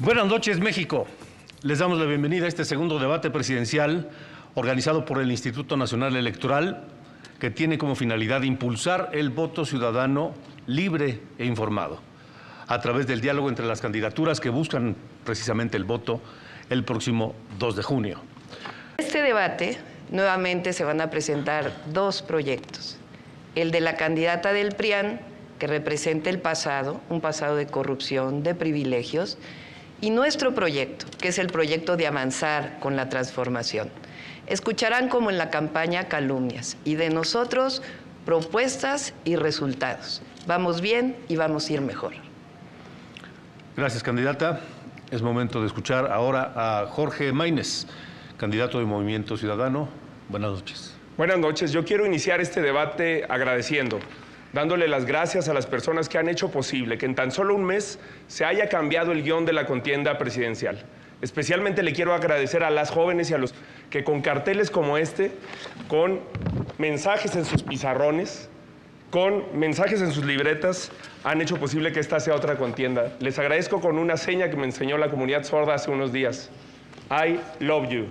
Buenas noches, México. Les damos la bienvenida a este segundo debate presidencial organizado por el Instituto Nacional Electoral, que tiene como finalidad impulsar el voto ciudadano libre e informado, a través del diálogo entre las candidaturas que buscan precisamente el voto el próximo 2 de junio. En este debate, nuevamente se van a presentar dos proyectos. El de la candidata del PRIAN, que representa el pasado, un pasado de corrupción, de privilegios, y nuestro proyecto, que es el proyecto de avanzar con la transformación. Escucharán, como en la campaña, calumnias, y de nosotros propuestas y resultados. Vamos bien y vamos a ir mejor. Gracias, candidata. Es momento de escuchar ahora a Jorge Maínez, candidato de Movimiento Ciudadano. Buenas noches. Buenas noches. Yo quiero iniciar este debate agradeciendo, dándole las gracias a las personas que han hecho posible que en tan solo un mes se haya cambiado el guión de la contienda presidencial. Especialmente le quiero agradecer a las jóvenes y a los que con carteles como este, con mensajes en sus pizarrones, con mensajes en sus libretas, han hecho posible que esta sea otra contienda. Les agradezco con una seña que me enseñó la comunidad sorda hace unos días. I love you.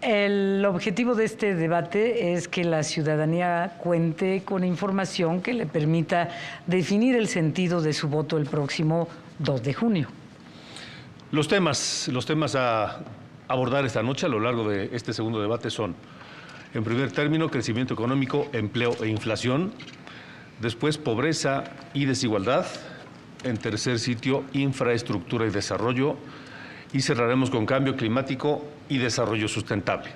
El objetivo de este debate es que la ciudadanía cuente con información que le permita definir el sentido de su voto el próximo 2 de junio. Los temas a abordar esta noche a lo largo de este segundo debate son, en primer término, crecimiento económico, empleo e inflación; después, pobreza y desigualdad; en tercer sitio, infraestructura y desarrollo; y cerraremos con cambio climático y desarrollo sustentable.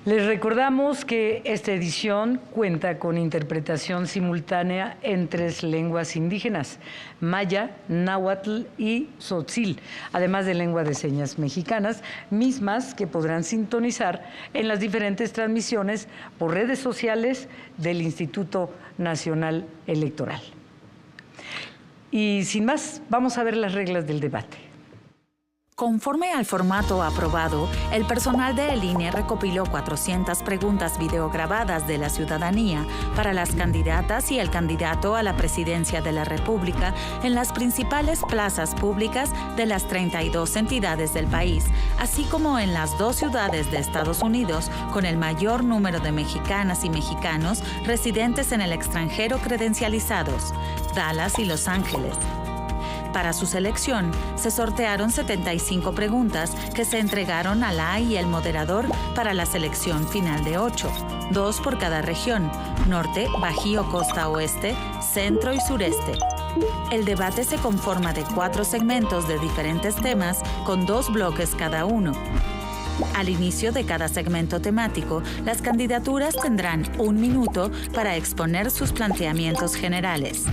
Les recordamos que esta edición cuenta con interpretación simultánea en 3 lenguas indígenas: maya, náhuatl y tzotzil, además de lengua de señas mexicanas, mismas que podrán sintonizar en las diferentes transmisiones por redes sociales del Instituto Nacional Electoral. Y sin más, vamos a ver las reglas del debate. Conforme al formato aprobado, el personal de el INE recopiló 400 preguntas videograbadas de la ciudadanía para las candidatas y el candidato a la presidencia de la República en las principales plazas públicas de las 32 entidades del país, así como en las 2 ciudades de Estados Unidos con el mayor número de mexicanas y mexicanos residentes en el extranjero credencializados, Dallas y Los Ángeles. Para su selección, se sortearon 75 preguntas que se entregaron a la y el moderador para la selección final de 8, 2 por cada región: norte, bajío, costa oeste, centro y sureste. El debate se conforma de 4 segmentos de diferentes temas con 2 bloques cada uno. Al inicio de cada segmento temático, las candidaturas tendrán 1 minuto para exponer sus planteamientos generales.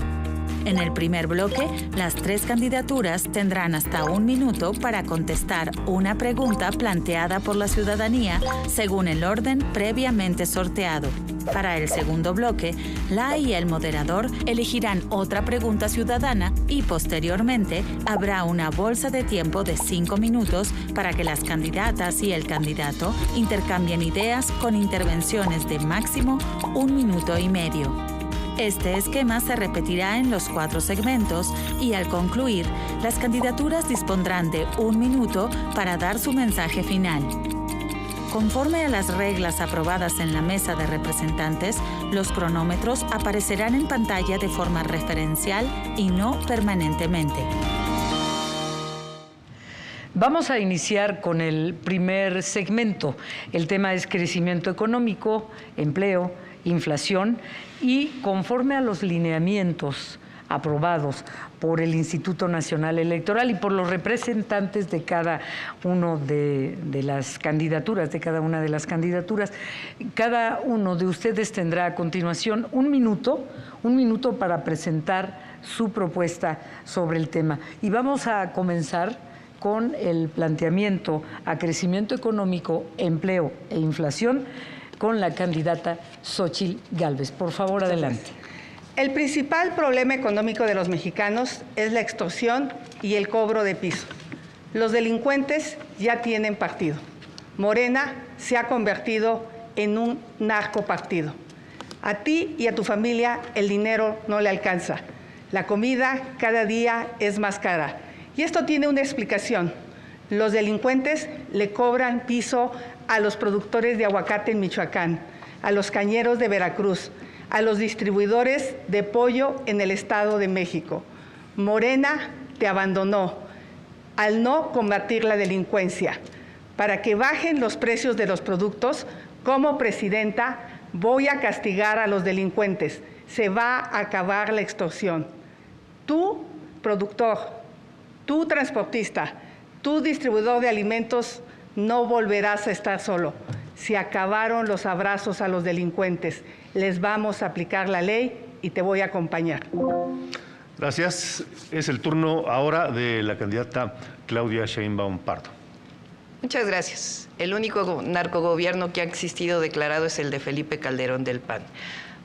En el primer bloque, las 3 candidaturas tendrán hasta 1 minuto para contestar una pregunta planteada por la ciudadanía según el orden previamente sorteado. Para el segundo bloque, la y el moderador elegirán otra pregunta ciudadana y posteriormente habrá una bolsa de tiempo de 5 minutos para que las candidatas y el candidato intercambien ideas con intervenciones de máximo 1 minuto y medio. Este esquema se repetirá en los 4 segmentos y al concluir, las candidaturas dispondrán de 1 minuto para dar su mensaje final. Conforme a las reglas aprobadas en la mesa de representantes, los cronómetros aparecerán en pantalla de forma referencial y no permanentemente. Vamos a iniciar con el primer segmento. El tema es crecimiento económico, empleo, inflación y conforme a los lineamientos aprobados por el Instituto Nacional Electoral y por los representantes de cada una de las candidaturas, cada uno de ustedes tendrá a continuación un minuto para presentar su propuesta sobre el tema. Y vamos a comenzar con el planteamiento a crecimiento económico, empleo e inflación con la candidata Xóchitl Gálvez. Por favor, adelante. El principal problema económico de los mexicanos es la extorsión y el cobro de piso. Los delincuentes ya tienen partido. Morena se ha convertido en un narcopartido. A ti y a tu familia el dinero no le alcanza. La comida cada día es más cara. Y esto tiene una explicación. Los delincuentes le cobran piso a los productores de aguacate en Michoacán, a los cañeros de Veracruz, a los distribuidores de pollo en el Estado de México. Morena te abandonó al no combatir la delincuencia. Para que bajen los precios de los productos, como presidenta voy a castigar a los delincuentes. Se va a acabar la extorsión. Tú, productor, tú, transportista, tú, distribuidor de alimentos, no volverás a estar solo. Se acabaron los abrazos a los delincuentes. Les vamos a aplicar la ley y te voy a acompañar. Gracias. Es el turno ahora de la candidata Claudia Sheinbaum Pardo. Muchas gracias. El único narcogobierno que ha existido declarado es el de Felipe Calderón del PAN.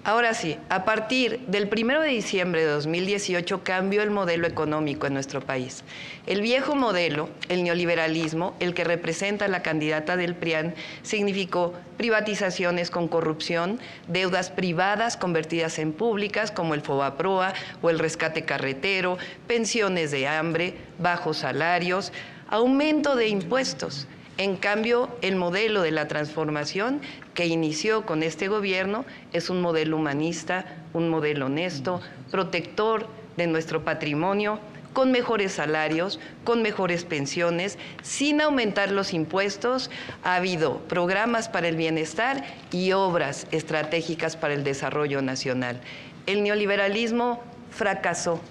Ahora sí, a partir del 1 de diciembre de 2018 cambió el modelo económico en nuestro país. El viejo modelo, el neoliberalismo, el que representa la candidata del PRIAN, significó privatizaciones con corrupción, deudas privadas convertidas en públicas como el Fobaproa o el rescate carretero, pensiones de hambre, bajos salarios, aumento de impuestos. En cambio, el modelo de la transformación que inició con este gobierno es un modelo humanista, un modelo honesto, protector de nuestro patrimonio, con mejores salarios, con mejores pensiones, sin aumentar los impuestos. Ha habido programas para el bienestar y obras estratégicas para el desarrollo nacional. El neoliberalismo fracasó.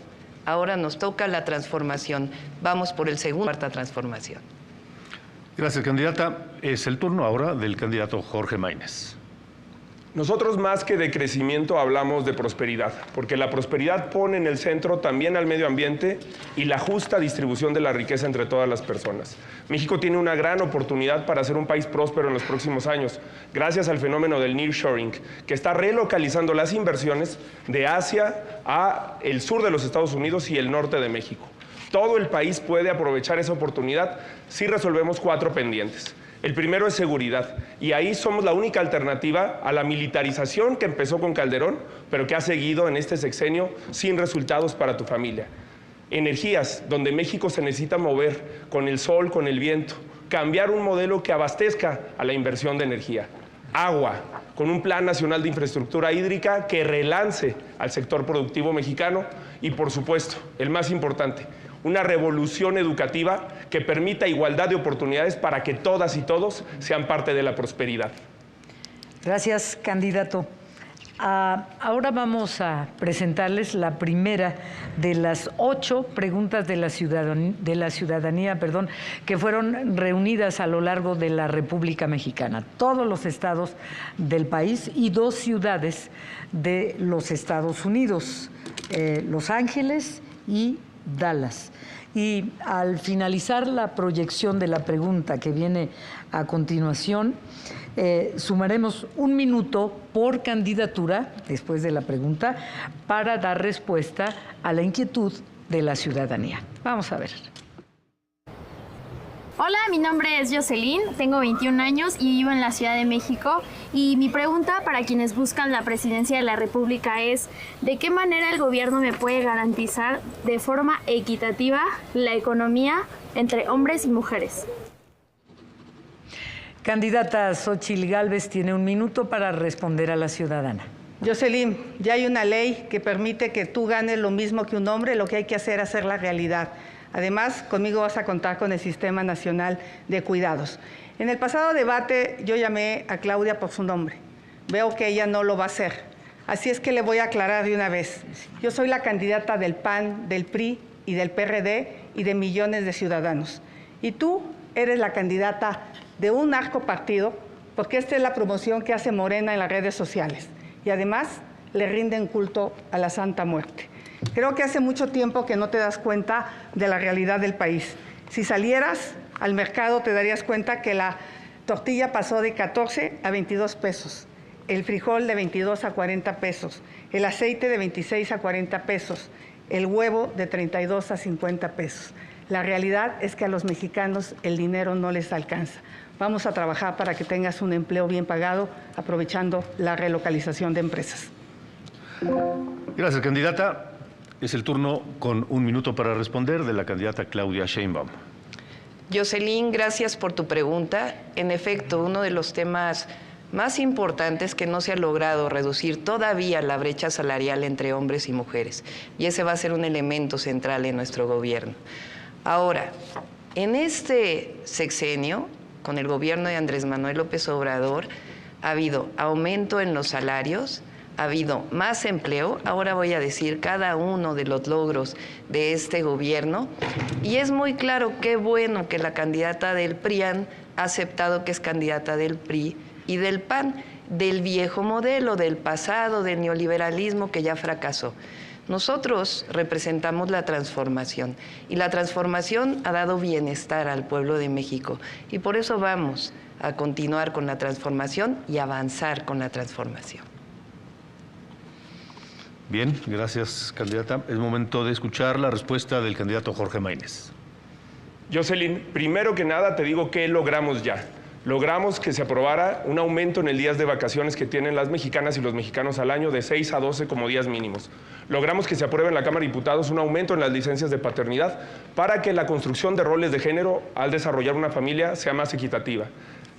Ahora nos toca la transformación. Vamos por el segundo, cuarta transformación. Gracias, candidata. Es el turno ahora del candidato Jorge Maínez. Nosotros más que de crecimiento hablamos de prosperidad, porque la prosperidad pone en el centro también al medio ambiente y la justa distribución de la riqueza entre todas las personas. México tiene una gran oportunidad para ser un país próspero en los próximos años, gracias al fenómeno del nearshoring, que está relocalizando las inversiones de Asia a el sur de los Estados Unidos y el norte de México. Todo el país puede aprovechar esa oportunidad si resolvemos 4 pendientes. El primero es seguridad, y ahí somos la única alternativa a la militarización que empezó con Calderón, pero que ha seguido en este sexenio sin resultados para tu familia. Energías, donde México se necesita mover con el sol, con el viento, cambiar un modelo que abastezca a la inversión de energía. Agua, con un Plan Nacional de Infraestructura Hídrica que relance al sector productivo mexicano y, por supuesto, el más importante, una revolución educativa que permita igualdad de oportunidades para que todas y todos sean parte de la prosperidad. Gracias, candidato. Ahora vamos a presentarles la primera de las 8 preguntas de la ciudadanía, que fueron reunidas a lo largo de la República Mexicana, todos los estados del país y 2 ciudades de los Estados Unidos. Los Ángeles y Dallas. Y al finalizar la proyección de la pregunta que viene a continuación, sumaremos 1 minuto por candidatura, después de la pregunta, para dar respuesta a la inquietud de la ciudadanía. Vamos a ver. Hola, mi nombre es Jocelyn, tengo 21 años y vivo en la Ciudad de México. Y mi pregunta para quienes buscan la presidencia de la República es: ¿de qué manera el gobierno me puede garantizar de forma equitativa la economía entre hombres y mujeres? Candidata Xóchitl Gálvez tiene 1 minuto para responder a la ciudadana. Jocelyn, ya hay una ley que permite que tú ganes lo mismo que un hombre. Lo que hay que hacer la realidad. Además, conmigo vas a contar con el Sistema Nacional de Cuidados. En el pasado debate yo llamé a Claudia por su nombre. Veo que ella no lo va a hacer. Así es que le voy a aclarar de una vez. Yo soy la candidata del PAN, del PRI y del PRD y de millones de ciudadanos. Y tú eres la candidata de un narcopartido, porque esta es la promoción que hace Morena en las redes sociales. Y además le rinden culto a la Santa Muerte. Creo que hace mucho tiempo que no te das cuenta de la realidad del país. Si salieras al mercado te darías cuenta que la tortilla pasó de 14 a 22 pesos, el frijol de 22 a 40 pesos, el aceite de 26 a 40 pesos, el huevo de 32 a 50 pesos. La realidad es que a los mexicanos el dinero no les alcanza. Vamos a trabajar para que tengas un empleo bien pagado, aprovechando la relocalización de empresas. Gracias, candidata. Es el turno, con 1 minuto para responder, de la candidata Claudia Sheinbaum. Jocelyn, gracias por tu pregunta. En efecto, uno de los temas más importantes que no se ha logrado reducir todavía la brecha salarial entre hombres y mujeres. Y ese va a ser un elemento central en nuestro gobierno. Ahora, en este sexenio, con el gobierno de Andrés Manuel López Obrador, ha habido aumento en los salarios, ha habido más empleo. Ahora voy a decir cada uno de los logros de este gobierno. Y es muy claro, qué bueno que la candidata del PRIAN ha aceptado que es candidata del PRI y del PAN, del viejo modelo, del pasado, del neoliberalismo que ya fracasó. Nosotros representamos la transformación y la transformación ha dado bienestar al pueblo de México y por eso vamos a continuar con la transformación y avanzar con la transformación. Bien, gracias, candidata. Es momento de escuchar la respuesta del candidato Jorge Maínez. Jocelyn, primero que nada te digo que logramos ya. Logramos que se aprobara un aumento en el días de vacaciones que tienen las mexicanas y los mexicanos al año de 6 a 12 como días mínimos. Logramos que se apruebe en la Cámara de Diputados un aumento en las licencias de paternidad para que la construcción de roles de género al desarrollar una familia sea más equitativa.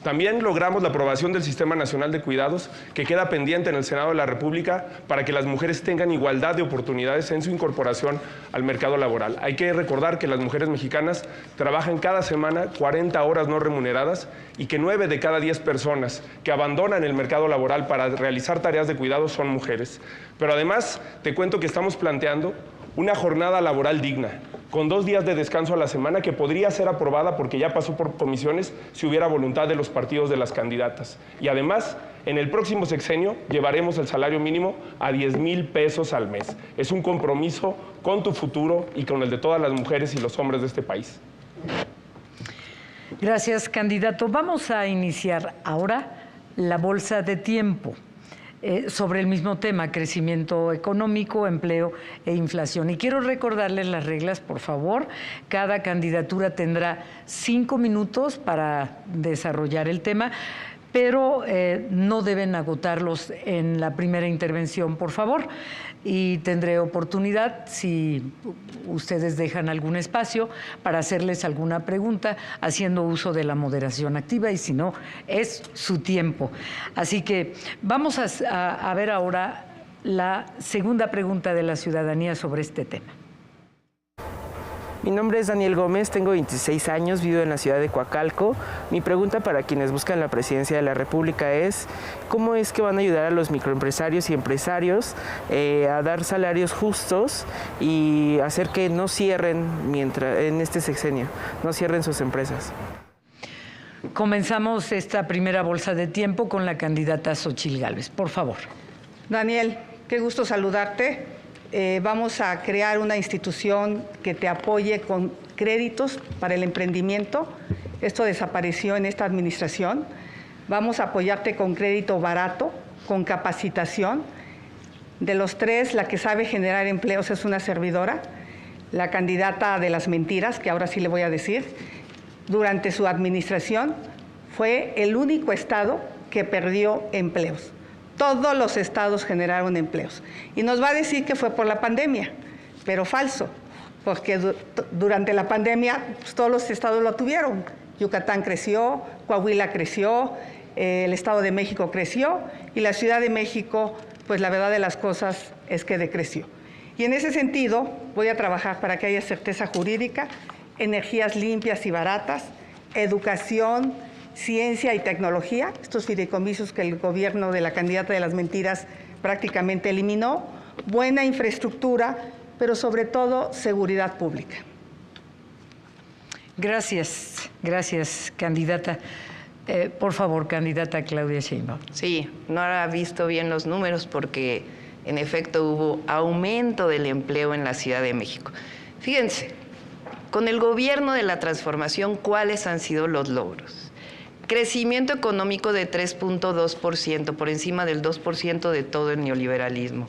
También logramos la aprobación del Sistema Nacional de Cuidados, que queda pendiente en el Senado de la República para que las mujeres tengan igualdad de oportunidades en su incorporación al mercado laboral. Hay que recordar que las mujeres mexicanas trabajan cada semana 40 horas no remuneradas y que 9 de cada 10 personas que abandonan el mercado laboral para realizar tareas de cuidado son mujeres. Pero además te cuento que estamos planteando una jornada laboral digna, con 2 días de descanso a la semana, que podría ser aprobada porque ya pasó por comisiones si hubiera voluntad de los partidos de las candidatas. Y además, en el próximo sexenio llevaremos el salario mínimo a 10,000 pesos al mes. Es un compromiso con tu futuro y con el de todas las mujeres y los hombres de este país. Gracias, candidato. Vamos a iniciar ahora la bolsa de tiempo. Sobre el mismo tema, crecimiento económico, empleo e inflación. Y quiero recordarles las reglas, por favor. Cada candidatura tendrá 5 minutos para desarrollar el tema, pero no deben agotarlos en la primera intervención, por favor. Y tendré oportunidad, si ustedes dejan algún espacio, para hacerles alguna pregunta, haciendo uso de la moderación activa, y si no, es su tiempo. Así que vamos a ver ahora la segunda pregunta de la ciudadanía sobre este tema. Mi nombre es Daniel Gómez, tengo 26 años, vivo en la ciudad de Coacalco. Mi pregunta para quienes buscan la presidencia de la República es: ¿cómo es que van a ayudar a los microempresarios y empresarios a dar salarios justos y hacer que no cierren en este sexenio, no cierren sus empresas? Comenzamos esta primera bolsa de tiempo con la candidata Xóchitl Gálvez. Por favor. Daniel, qué gusto saludarte. vamos a crear una institución que te apoye con créditos para el emprendimiento. Esto desapareció en esta administración. Vamos a apoyarte con crédito barato, con capacitación. De los tres, la que sabe generar empleos es una servidora, la candidata de las mentiras, que ahora sí le voy a decir. Durante su administración fue el único estado que perdió empleos. Todos los estados generaron empleos. Y nos va a decir que fue por la pandemia, pero falso, porque durante la pandemia pues, todos los estados lo tuvieron. Yucatán creció, Coahuila creció, el Estado de México creció y la Ciudad de México, pues la verdad de las cosas es que decreció. Y en ese sentido voy a trabajar para que haya certeza jurídica, energías limpias y baratas, educación, ciencia y tecnología, estos fideicomisos que el gobierno de la candidata de las mentiras prácticamente eliminó, buena infraestructura, pero sobre todo seguridad pública. Gracias, candidata. Por favor, candidata Claudia Sheinbaum. Sí, no ha visto bien los números porque en efecto hubo aumento del empleo en la Ciudad de México. Fíjense, con el gobierno de la transformación, ¿cuáles han sido los logros? Crecimiento económico de 3.2%, por encima del 2% de todo el neoliberalismo.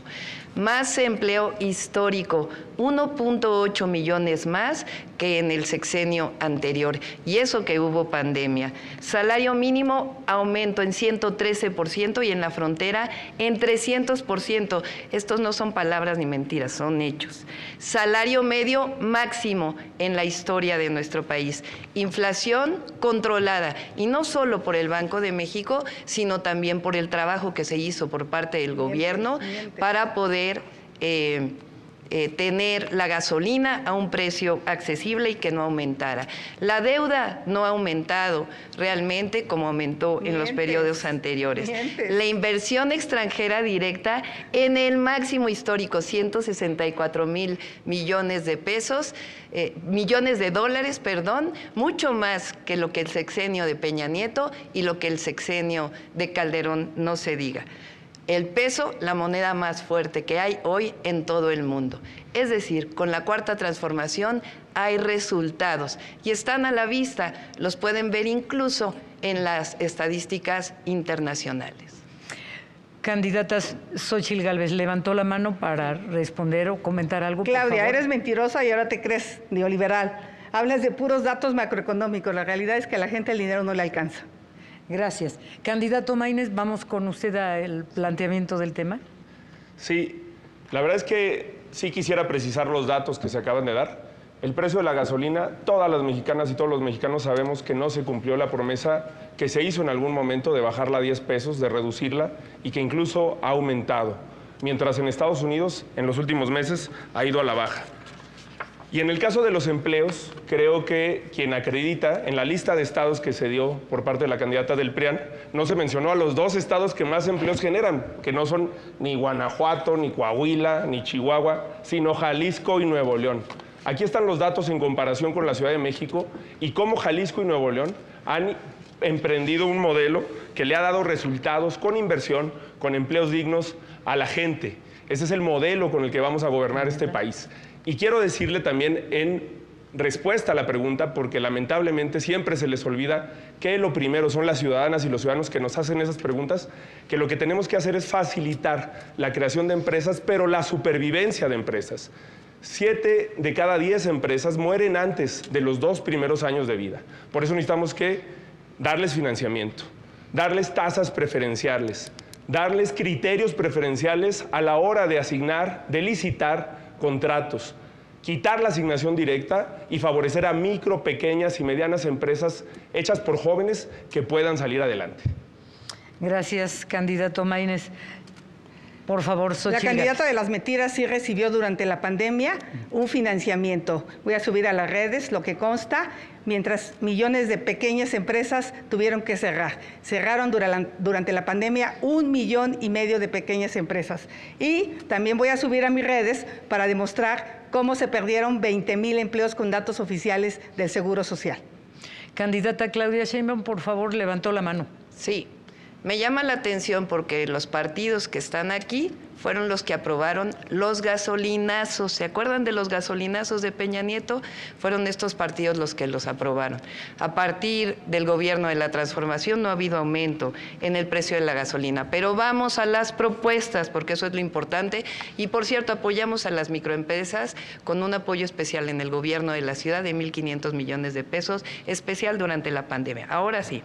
Más empleo histórico, 1.8 millones más que en el sexenio anterior. Y eso que hubo pandemia. Salario mínimo, aumento en 113% y en la frontera en 300%. Estos no son palabras ni mentiras, son hechos. Salario medio máximo en la historia de nuestro país. Inflación controlada. Y no solo por el Banco de México, sino también por el trabajo que se hizo por parte del gobierno para poder tener la gasolina a un precio accesible y que no aumentara. La deuda no ha aumentado realmente como aumentó en los periodos anteriores. La inversión extranjera directa en el máximo histórico, 164,000 millones de pesos, millones de dólares, perdón, mucho más que lo que el sexenio de Peña Nieto y lo que el sexenio de Calderón, no se diga. El peso, la moneda más fuerte que hay hoy en todo el mundo. Es decir, con la Cuarta Transformación hay resultados y están a la vista, los pueden ver incluso en las estadísticas internacionales. Candidata Xóchitl Gálvez, levantó la mano para responder o comentar algo. Claudia, eres mentirosa y ahora te crees neoliberal. Hablas de puros datos macroeconómicos. La realidad es que a la gente el dinero no le alcanza. Gracias. Candidato Maínez, ¿vamos con usted al planteamiento del tema? Sí, la verdad es que sí quisiera precisar los datos que se acaban de dar. El precio de la gasolina, todas las mexicanas y todos los mexicanos sabemos que no se cumplió la promesa que se hizo en algún momento de bajarla a 10 pesos, de reducirla y que incluso ha aumentado, mientras en Estados Unidos en los últimos meses ha ido a la baja. Y en el caso de los empleos, creo que quien acredita en la lista de estados que se dio por parte de la candidata del PRIAN, no se mencionó a los 2 estados que más empleos generan, que no son ni Guanajuato, ni Coahuila, ni Chihuahua, sino Jalisco y Nuevo León. Aquí están los datos en comparación con la Ciudad de México y cómo Jalisco y Nuevo León han emprendido un modelo que le ha dado resultados con inversión, con empleos dignos a la gente. Ese es el modelo con el que vamos a gobernar este país. Y quiero decirle también en respuesta a la pregunta, porque lamentablemente siempre se les olvida que lo primero son las ciudadanas y los ciudadanos que nos hacen esas preguntas, que lo que tenemos que hacer es facilitar la creación de empresas, pero la supervivencia de empresas. 7 de cada 10 empresas mueren antes de los 2 primeros años de vida. Por eso necesitamos que darles financiamiento, darles tasas preferenciales, darles criterios preferenciales a la hora de asignar, de licitar contratos, quitar la asignación directa y favorecer a micro, pequeñas y medianas empresas hechas por jóvenes que puedan salir adelante. Gracias, candidato Maínez. Por favor, Xóchitl. La candidata de las mentiras sí recibió durante la pandemia un financiamiento. Voy a subir a las redes lo que consta, mientras millones de pequeñas empresas tuvieron que cerrar. Cerraron durante la pandemia 1,5 millones de pequeñas empresas. Y también voy a subir a mis redes para demostrar cómo se perdieron 20,000 empleos con datos oficiales del Seguro Social. Candidata Claudia Sheinbaum, por favor, levantó la mano. Sí. Me llama la atención porque los partidos que están aquí fueron los que aprobaron los gasolinazos. ¿Se acuerdan de los gasolinazos de Peña Nieto? Fueron estos partidos los que los aprobaron. A partir del gobierno de la transformación no ha habido aumento en el precio de la gasolina. Pero vamos a las propuestas, porque eso es lo importante. Y por cierto, apoyamos a las microempresas con un apoyo especial en el gobierno de la ciudad de 1.500 millones de pesos, especial durante la pandemia. Ahora sí.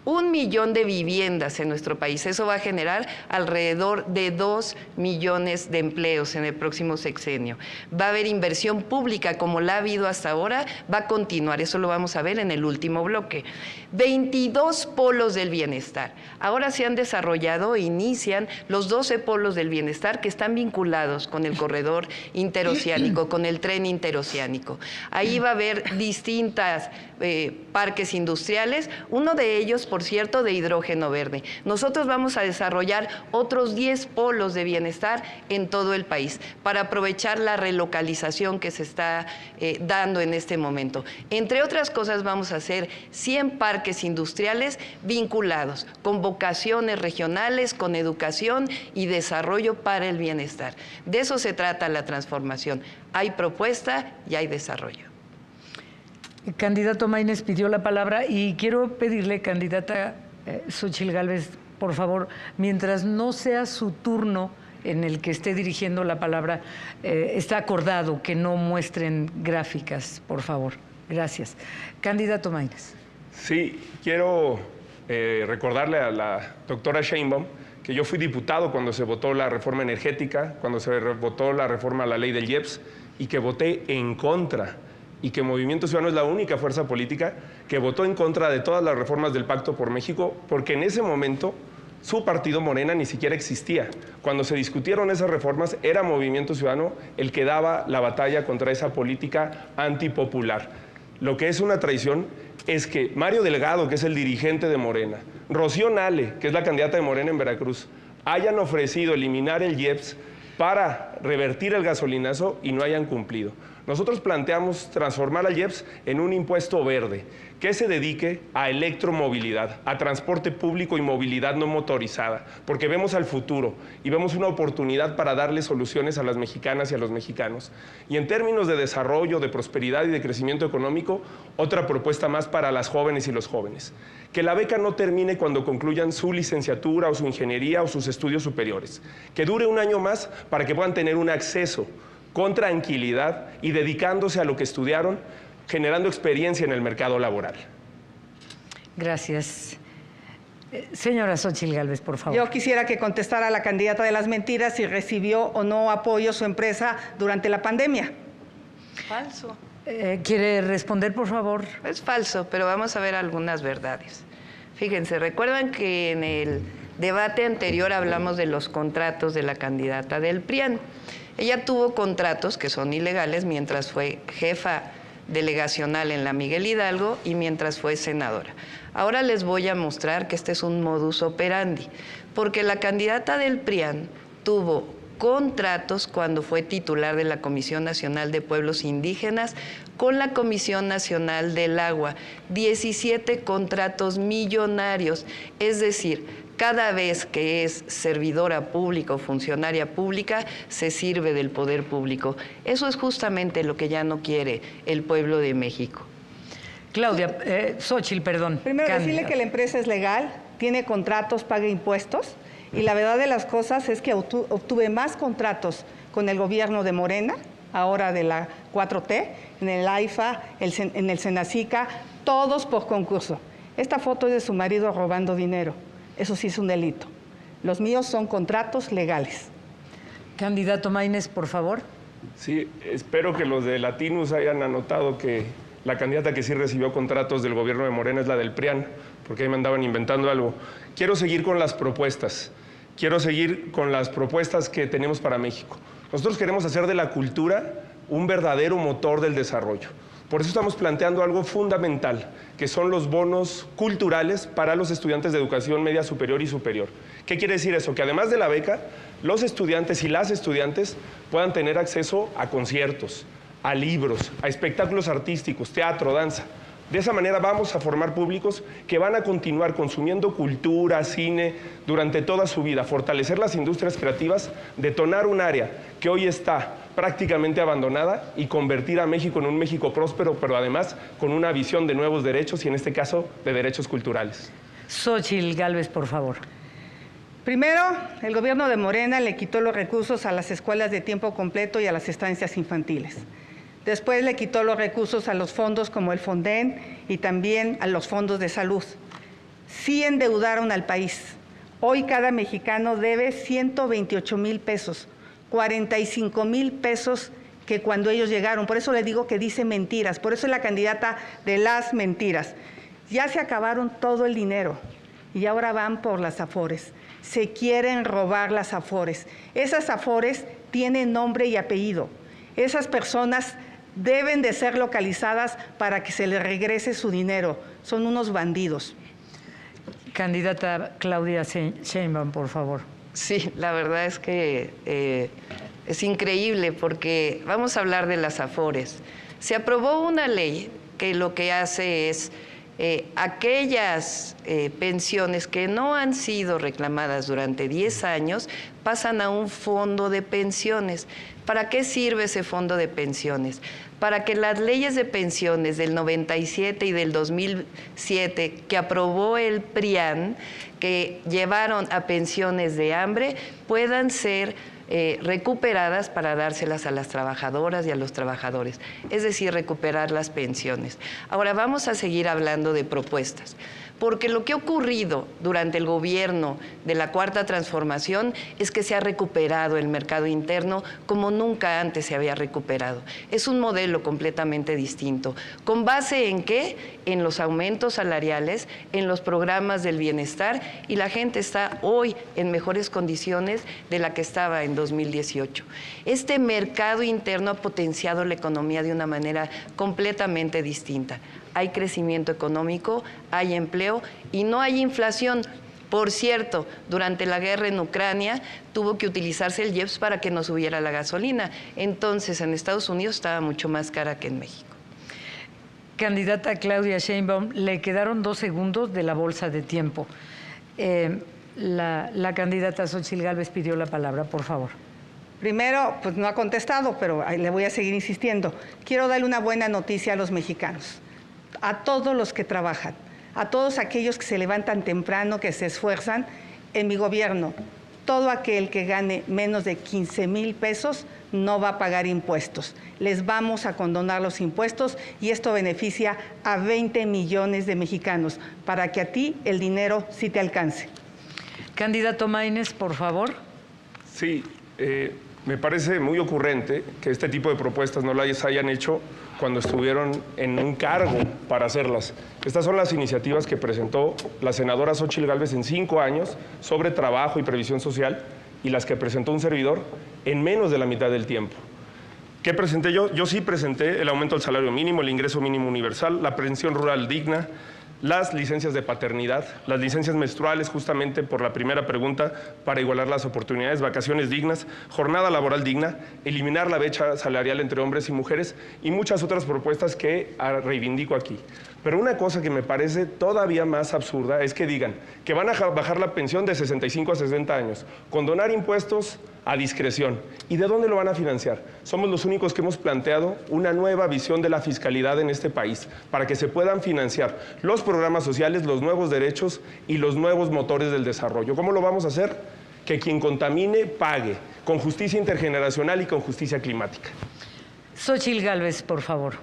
1 millón de viviendas en nuestro país. Eso va a generar alrededor de 2 millones de empleos en el próximo sexenio. Va a haber inversión pública como la ha habido hasta ahora, va a continuar. Eso lo vamos a ver en el último bloque. 22 polos del bienestar. Ahora se han desarrollado e inician los 12 polos del bienestar que están vinculados con el corredor interoceánico, con el tren interoceánico. Ahí va a haber distintas parques industriales, uno de ellos, por cierto, de hidrógeno verde. Nosotros vamos a desarrollar otros 10 polos de bienestar en todo el país para aprovechar la relocalización que se está dando en este momento. Entre otras cosas, vamos a hacer 100 parques industriales vinculados con vocaciones regionales, con educación y desarrollo para el bienestar. De eso se trata la transformación. Hay propuesta y hay desarrollo. El candidato Maínez pidió la palabra y quiero pedirle, candidata Xóchitl Gálvez, por favor, mientras no sea su turno en el que esté dirigiendo la palabra, está acordado que no muestren gráficas, por favor. Gracias. Candidato Maínez. Sí, quiero recordarle a la doctora Sheinbaum que yo fui diputado cuando se votó la reforma energética, cuando se votó la reforma a la ley del IEPS, y que voté en contra, y que Movimiento Ciudadano es la única fuerza política que votó en contra de todas las reformas del Pacto por México, porque en ese momento su partido Morena ni siquiera existía. Cuando se discutieron esas reformas, era Movimiento Ciudadano el que daba la batalla contra esa política antipopular. Lo que es una traición es que Mario Delgado, que es el dirigente de Morena, Rocío Nale, que es la candidata de Morena en Veracruz, hayan ofrecido eliminar el IEPS para revertir el gasolinazo y no hayan cumplido. Nosotros planteamos transformar al IEPS en un impuesto verde que se dedique a electromovilidad, a transporte público y movilidad no motorizada, porque vemos al futuro y vemos una oportunidad para darle soluciones a las mexicanas y a los mexicanos. Y en términos de desarrollo, de prosperidad y de crecimiento económico, otra propuesta más para las jóvenes y los jóvenes. Que la beca no termine cuando concluyan su licenciatura o su ingeniería o sus estudios superiores. Que dure un año más para que puedan tener un acceso con tranquilidad y dedicándose a lo que estudiaron, generando experiencia en el mercado laboral. Gracias. Señora Xóchitl Gálvez, por favor. Yo quisiera que contestara a la candidata de las mentiras si recibió o no apoyo su empresa durante la pandemia. Falso. ¿Quiere responder, por favor? Es falso, pero vamos a ver algunas verdades. Fíjense, recuerdan que en el debate anterior hablamos de los contratos de la candidata del PRIAN. Ella tuvo contratos que son ilegales mientras fue jefa delegacional en la Miguel Hidalgo y mientras fue senadora. Ahora les voy a mostrar que este es un modus operandi, porque la candidata del PRIAN tuvo contratos cuando fue titular de la Comisión Nacional de Pueblos Indígenas con la Comisión Nacional del Agua. 17 contratos millonarios, es decir, cada vez que es servidora pública o funcionaria pública, se sirve del poder público. Eso es justamente lo que ya no quiere el pueblo de México. Claudia, Xóchitl, perdón. Primero, decirle que la empresa es legal, tiene contratos, paga impuestos, y la verdad de las cosas es que obtuve más contratos con el gobierno de Morena, ahora de la 4T, en el AIFA, en el Senacica, todos por concurso. Esta foto es de su marido robando dinero. Eso sí es un delito. Los míos son contratos legales. Candidato Maínez, por favor. Sí, espero que los de Latinus hayan anotado que la candidata que sí recibió contratos del gobierno de Morena es la del PRIAN, porque ahí me andaban inventando algo. Quiero seguir con las propuestas. Quiero seguir con las propuestas que tenemos para México. Nosotros queremos hacer de la cultura un verdadero motor del desarrollo. Por eso estamos planteando algo fundamental, que son los bonos culturales para los estudiantes de educación media superior y superior. ¿Qué quiere decir eso? Que además de la beca, los estudiantes y las estudiantes puedan tener acceso a conciertos, a libros, a espectáculos artísticos, teatro, danza. De esa manera vamos a formar públicos que van a continuar consumiendo cultura, cine, durante toda su vida, fortalecer las industrias creativas, detonar un área que hoy está prácticamente abandonada y convertir a México en un México próspero, pero además con una visión de nuevos derechos y en este caso de derechos culturales. Xóchitl Gálvez, por favor. Primero, el gobierno de Morena le quitó los recursos a las escuelas de tiempo completo y a las estancias infantiles. Después le quitó los recursos a los fondos como el Fonden y también a los fondos de salud. Sí endeudaron al país. Hoy cada mexicano debe 128,000 pesos, 45,000 pesos que cuando ellos llegaron. Por eso le digo que dice mentiras, por eso es la candidata de las mentiras. Ya se acabaron todo el dinero y ahora van por las Afores. Se quieren robar las Afores. Esas Afores tienen nombre y apellido. Esas personas deben de ser localizadas para que se les regrese su dinero. Son unos bandidos. Candidata Claudia Sheinbaum, por favor. Sí, la verdad es que es increíble porque vamos a hablar de las Afores. Se aprobó una ley que lo que hace es aquellas pensiones que no han sido reclamadas durante 10 años pasan a un fondo de pensiones. ¿Para qué sirve ese fondo de pensiones? Para que las leyes de pensiones del 97 y del 2007 que aprobó el PRIAN, que llevaron a pensiones de hambre, puedan ser recuperadas para dárselas a las trabajadoras y a los trabajadores, es decir, recuperar las pensiones. Ahora vamos a seguir hablando de propuestas, porque lo que ha ocurrido durante el gobierno de la Cuarta Transformación es que se ha recuperado el mercado interno como nunca antes se había recuperado. Es un modelo completamente distinto. ¿Con base en qué? En los aumentos salariales, en los programas del bienestar, y la gente está hoy en mejores condiciones de la que estaba en 2018. Este mercado interno ha potenciado la economía de una manera completamente distinta. Hay crecimiento económico, hay empleo y no hay inflación. Por cierto, durante la guerra en Ucrania tuvo que utilizarse el IEPS para que no subiera la gasolina. Entonces, en Estados Unidos estaba mucho más cara que en México. Candidata Claudia Sheinbaum, le quedaron 2 segundos de la bolsa de tiempo. La candidata Xóchitl Gálvez pidió la palabra, por favor. Primero, pues no ha contestado, pero le voy a seguir insistiendo. Quiero darle una buena noticia a los mexicanos, a todos los que trabajan, a todos aquellos que se levantan temprano, que se esfuerzan. En mi gobierno, todo aquel que gane menos de 15,000 pesos no va a pagar impuestos. Les vamos a condonar los impuestos y esto beneficia a 20 millones de mexicanos para que a ti el dinero sí te alcance. Candidato Maínez, por favor. Sí, me parece muy ocurrente que este tipo de propuestas no las hayan hecho cuando estuvieron en un cargo para hacerlas. Estas son las iniciativas que presentó la senadora Xóchitl Gálvez en 5 años sobre trabajo y previsión social y las que presentó un servidor en menos de la mitad del tiempo. ¿Qué presenté yo? Yo sí presenté el aumento del salario mínimo, el ingreso mínimo universal, la pensión rural digna, las licencias de paternidad, las licencias menstruales, justamente por la primera pregunta, para igualar las oportunidades, vacaciones dignas, jornada laboral digna, eliminar la brecha salarial entre hombres y mujeres y muchas otras propuestas que reivindico aquí. Pero una cosa que me parece todavía más absurda es que digan que van a bajar la pensión de 65 a 60 años, condonar impuestos a discreción. ¿Y de dónde lo van a financiar? Somos los únicos que hemos planteado una nueva visión de la fiscalidad en este país para que se puedan financiar los programas sociales, los nuevos derechos y los nuevos motores del desarrollo. ¿Cómo lo vamos a hacer? Que quien contamine pague, con justicia intergeneracional y con justicia climática. Xóchitl Gálvez, por favor.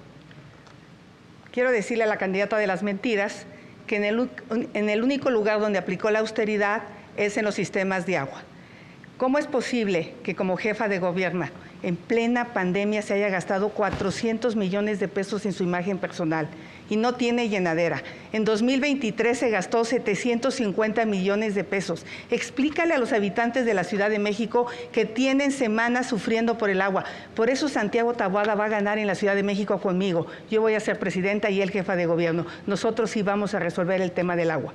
Quiero decirle a la candidata de las mentiras que en el único lugar donde aplicó la austeridad es en los sistemas de agua. ¿Cómo es posible que como jefa de gobierno en plena pandemia se haya gastado 400 millones de pesos en su imagen personal y no tiene llenadera? En 2023 se gastó 750 millones de pesos. Explícale a los habitantes de la Ciudad de México que tienen semanas sufriendo por el agua. Por eso Santiago Taboada va a ganar en la Ciudad de México conmigo. Yo voy a ser presidenta y él jefa de gobierno. Nosotros sí vamos a resolver el tema del agua.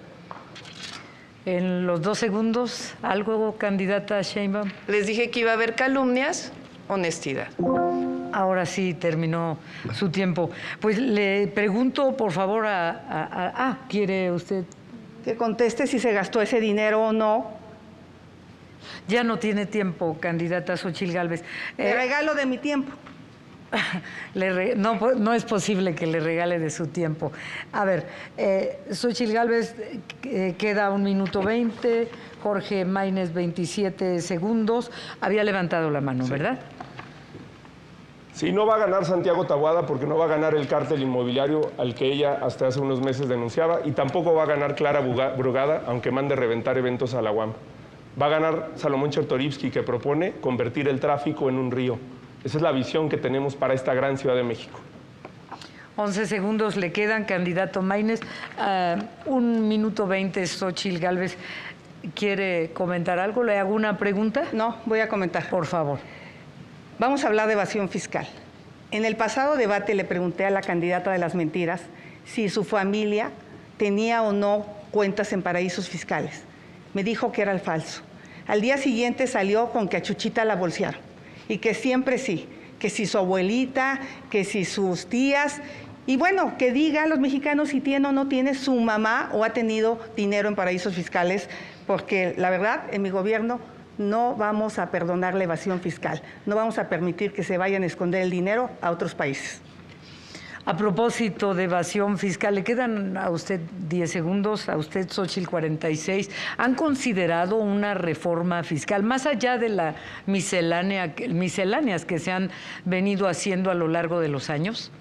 En los 2 segundos, ¿algo, candidata Sheinbaum? Les dije que iba a haber calumnias, honestidad. Ahora sí terminó su tiempo. Pues le pregunto, por favor, ¿quiere usted? Que conteste si se gastó ese dinero o no. Ya no tiene tiempo, candidata Xóchitl Gálvez. Le regalo de mi tiempo. No es posible que le regale de su tiempo. A ver, Xóchitl Gálvez, queda 1 minuto 20, Jorge Maínez 27 segundos. Había levantado la mano, sí, ¿verdad? Sí, no va a ganar Santiago Taboada porque no va a ganar el cártel inmobiliario al que ella hasta hace unos meses denunciaba, y tampoco va a ganar Clara Brugada, aunque mande reventar eventos a la UAM. Va a ganar Salomón Chertorivsky, que propone convertir el tráfico en un río. Esa es la visión que tenemos para esta gran Ciudad de México. 11 segundos le quedan, candidato Maínez. 1 minuto 20, Xóchitl Gálvez. ¿Quiere comentar algo? ¿Le hago una pregunta? No, voy a comentar. Por favor. Vamos a hablar de evasión fiscal. En el pasado debate le pregunté a la candidata de las mentiras si su familia tenía o no cuentas en paraísos fiscales. Me dijo que era el falso. Al día siguiente salió con que a Chuchita la bolsearon y que siempre sí, que si su abuelita, que si sus tías. Y bueno, que diga a los mexicanos si tiene o no tiene su mamá o ha tenido dinero en paraísos fiscales, porque la verdad, en mi gobierno no vamos a perdonar la evasión fiscal, no vamos a permitir que se vayan a esconder el dinero a otros países. A propósito de evasión fiscal, le quedan a usted 10 segundos, a usted, Xóchitl, 46. ¿Han considerado una reforma fiscal, más allá de las misceláneas que se han venido haciendo a lo largo de los años?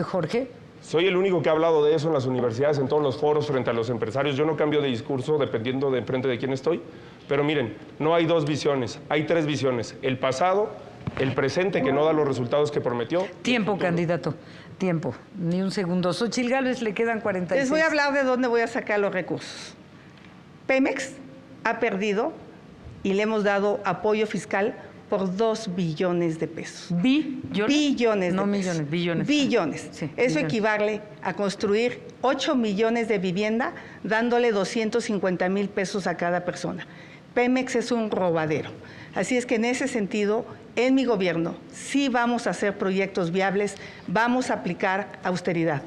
Jorge. Soy el único que ha hablado de eso en las universidades, en todos los foros, frente a los empresarios. Yo no cambio de discurso dependiendo de frente de quién estoy. Pero miren, no hay 2 visiones, hay 3 visiones. El pasado, el presente, que no da los resultados que prometió. Tiempo, candidato. Tiempo. Ni un segundo. Xóchitl Gálvez, le quedan 46. Les voy a hablar de dónde voy a sacar los recursos. Pemex ha perdido y le hemos dado apoyo fiscal por 2 billones de pesos. ¿Billones? Billones de no pesos. Millones, billones. Billones. Sí, eso billones. equivale a construir 8 millones de vivienda, dándole 250,000 pesos a cada persona. Pemex es un robadero. Así es que en ese sentido, en mi gobierno, sí vamos a hacer proyectos viables, vamos a aplicar austeridad.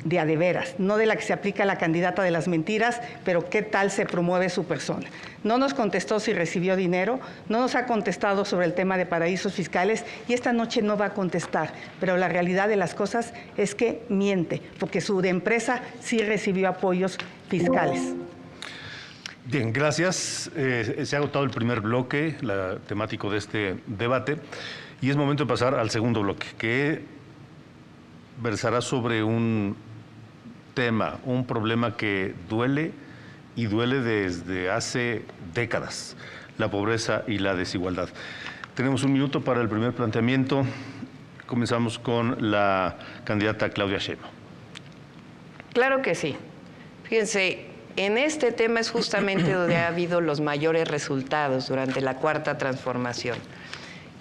De a de veras, no de la que se aplica a la candidata de las mentiras, pero qué tal se promueve su persona. No nos contestó si recibió dinero, no nos ha contestado sobre el tema de paraísos fiscales y esta noche no va a contestar, pero la realidad de las cosas es que miente, porque su empresa sí recibió apoyos fiscales. Bien, gracias. Se ha agotado el primer bloque, temático de este debate, y es momento de pasar al segundo bloque, que versará sobre un tema, un problema que duele y duele desde hace décadas, la pobreza y la desigualdad. Tenemos 1 minuto para el primer planteamiento. Comenzamos con la candidata Claudia Sheinbaum. Claro que sí. Fíjense, en este tema es justamente donde ha habido los mayores resultados durante la Cuarta Transformación.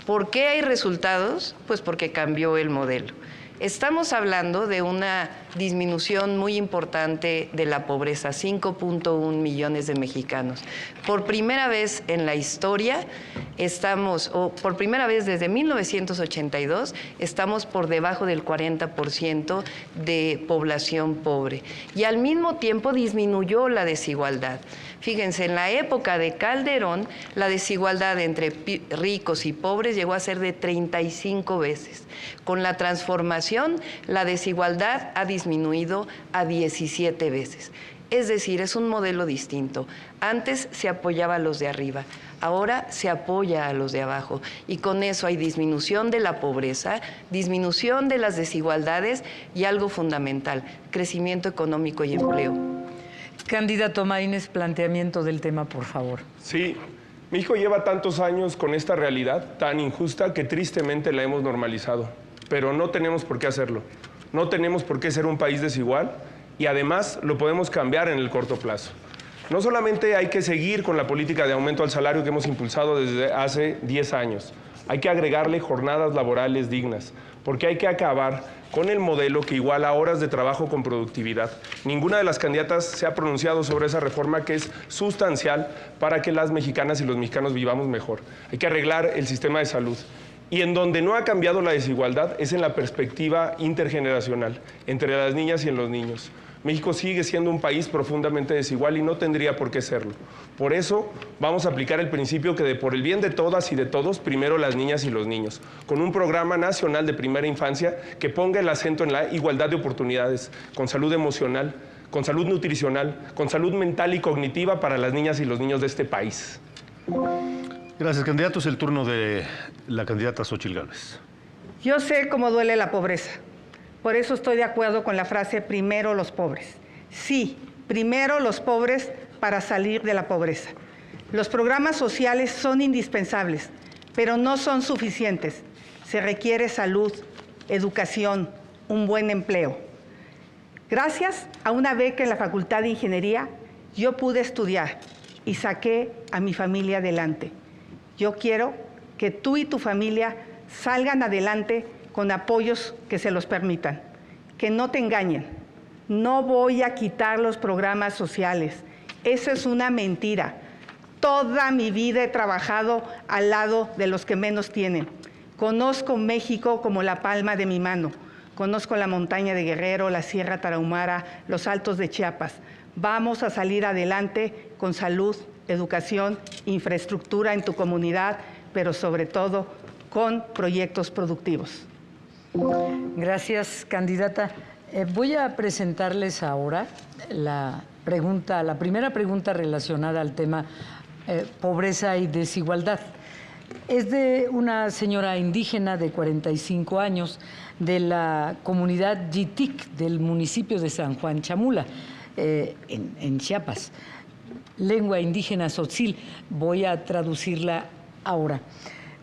¿Por qué hay resultados? Pues porque cambió el modelo. Estamos hablando de una disminución muy importante de la pobreza, 5.1 millones de mexicanos. Por primera vez en la historia por primera vez desde 1982, estamos por debajo del 40% de población pobre. Y al mismo tiempo disminuyó la desigualdad. Fíjense, en la época de Calderón, la desigualdad entre ricos y pobres llegó a ser de 35 veces. Con la transformación, la desigualdad ha disminuido a 17 veces. Es decir, es un modelo distinto. Antes se apoyaba a los de arriba, ahora se apoya a los de abajo. Y con eso hay disminución de la pobreza, disminución de las desigualdades y algo fundamental, crecimiento económico y empleo. Candidato Maínez, planteamiento del tema, por favor. Sí, mi hijo lleva tantos años con esta realidad tan injusta que tristemente la hemos normalizado, pero no tenemos por qué hacerlo. No tenemos por qué ser un país desigual y además lo podemos cambiar en el corto plazo. No solamente hay que seguir con la política de aumento al salario que hemos impulsado desde hace 10 años, hay que agregarle jornadas laborales dignas, porque hay que acabar con el modelo que iguala horas de trabajo con productividad. Ninguna de las candidatas se ha pronunciado sobre esa reforma que es sustancial para que las mexicanas y los mexicanos vivamos mejor. Hay que arreglar el sistema de salud. Y en donde no ha cambiado la desigualdad es en la perspectiva intergeneracional, entre las niñas y en los niños. México sigue siendo un país profundamente desigual y no tendría por qué serlo. Por eso vamos a aplicar el principio que por el bien de todas y de todos, primero las niñas y los niños, con un programa nacional de primera infancia que ponga el acento en la igualdad de oportunidades, con salud emocional, con salud nutricional, con salud mental y cognitiva para las niñas y los niños de este país. Gracias, candidatos. El turno de la candidata Xóchitl Gálvez. Yo sé cómo duele la pobreza. Por eso estoy de acuerdo con la frase primero los pobres. Sí, primero los pobres para salir de la pobreza. Los programas sociales son indispensables, pero no son suficientes. Se requiere salud, educación, un buen empleo. Gracias a una beca en la Facultad de Ingeniería, yo pude estudiar y saqué a mi familia adelante. Yo quiero que tú y tu familia salgan adelante con apoyos que se los permitan. Que no te engañen. No voy a quitar los programas sociales. Eso es una mentira. Toda mi vida he trabajado al lado de los que menos tienen. Conozco México como la palma de mi mano. Conozco la montaña de Guerrero, la Sierra Tarahumara, los Altos de Chiapas. Vamos a salir adelante con salud, educación, infraestructura en tu comunidad, pero sobre todo con proyectos productivos. Gracias, candidata. Voy a presentarles ahora la primera pregunta relacionada al tema pobreza y desigualdad. Es de una señora indígena de 45 años de la comunidad Yitic del municipio de San Juan Chamula, en Chiapas. Lengua indígena tzotzil. Voy a traducirla ahora.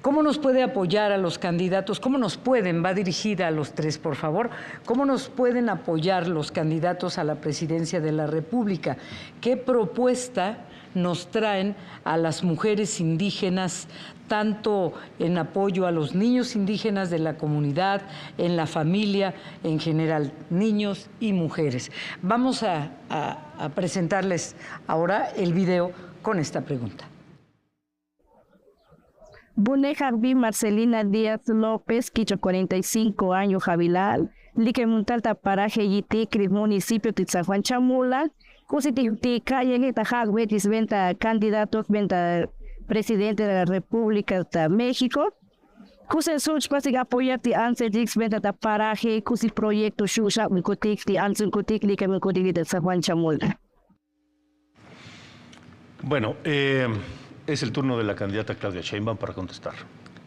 ¿Cómo nos puede apoyar a los candidatos? ¿Cómo nos pueden? Va dirigida a los tres, por favor. ¿Cómo nos pueden apoyar los candidatos a la presidencia de la República? ¿Qué propuesta nos traen a las mujeres indígenas, tanto en apoyo a los niños indígenas de la comunidad, en la familia en general, niños y mujeres? Vamos a presentarles ahora el video con esta pregunta. Bune Jarvi Marcelina Díaz López, Quicho 45 años, Javilal, Lique Muntalta Paraje Yitic, municipio de San Juan Chamula, Cusiti Calle Tajagüetis, venta candidatos, venta presidente de la República de México. Cusen Such Pasig apoyati Ansel Dix, venta Paraje, Cusi Proyecto Shusha, Micotic, de Ansel Cotic, Lique Micotic de San Juan Chamula. Bueno, es el turno de la candidata Claudia Sheinbaum para contestar.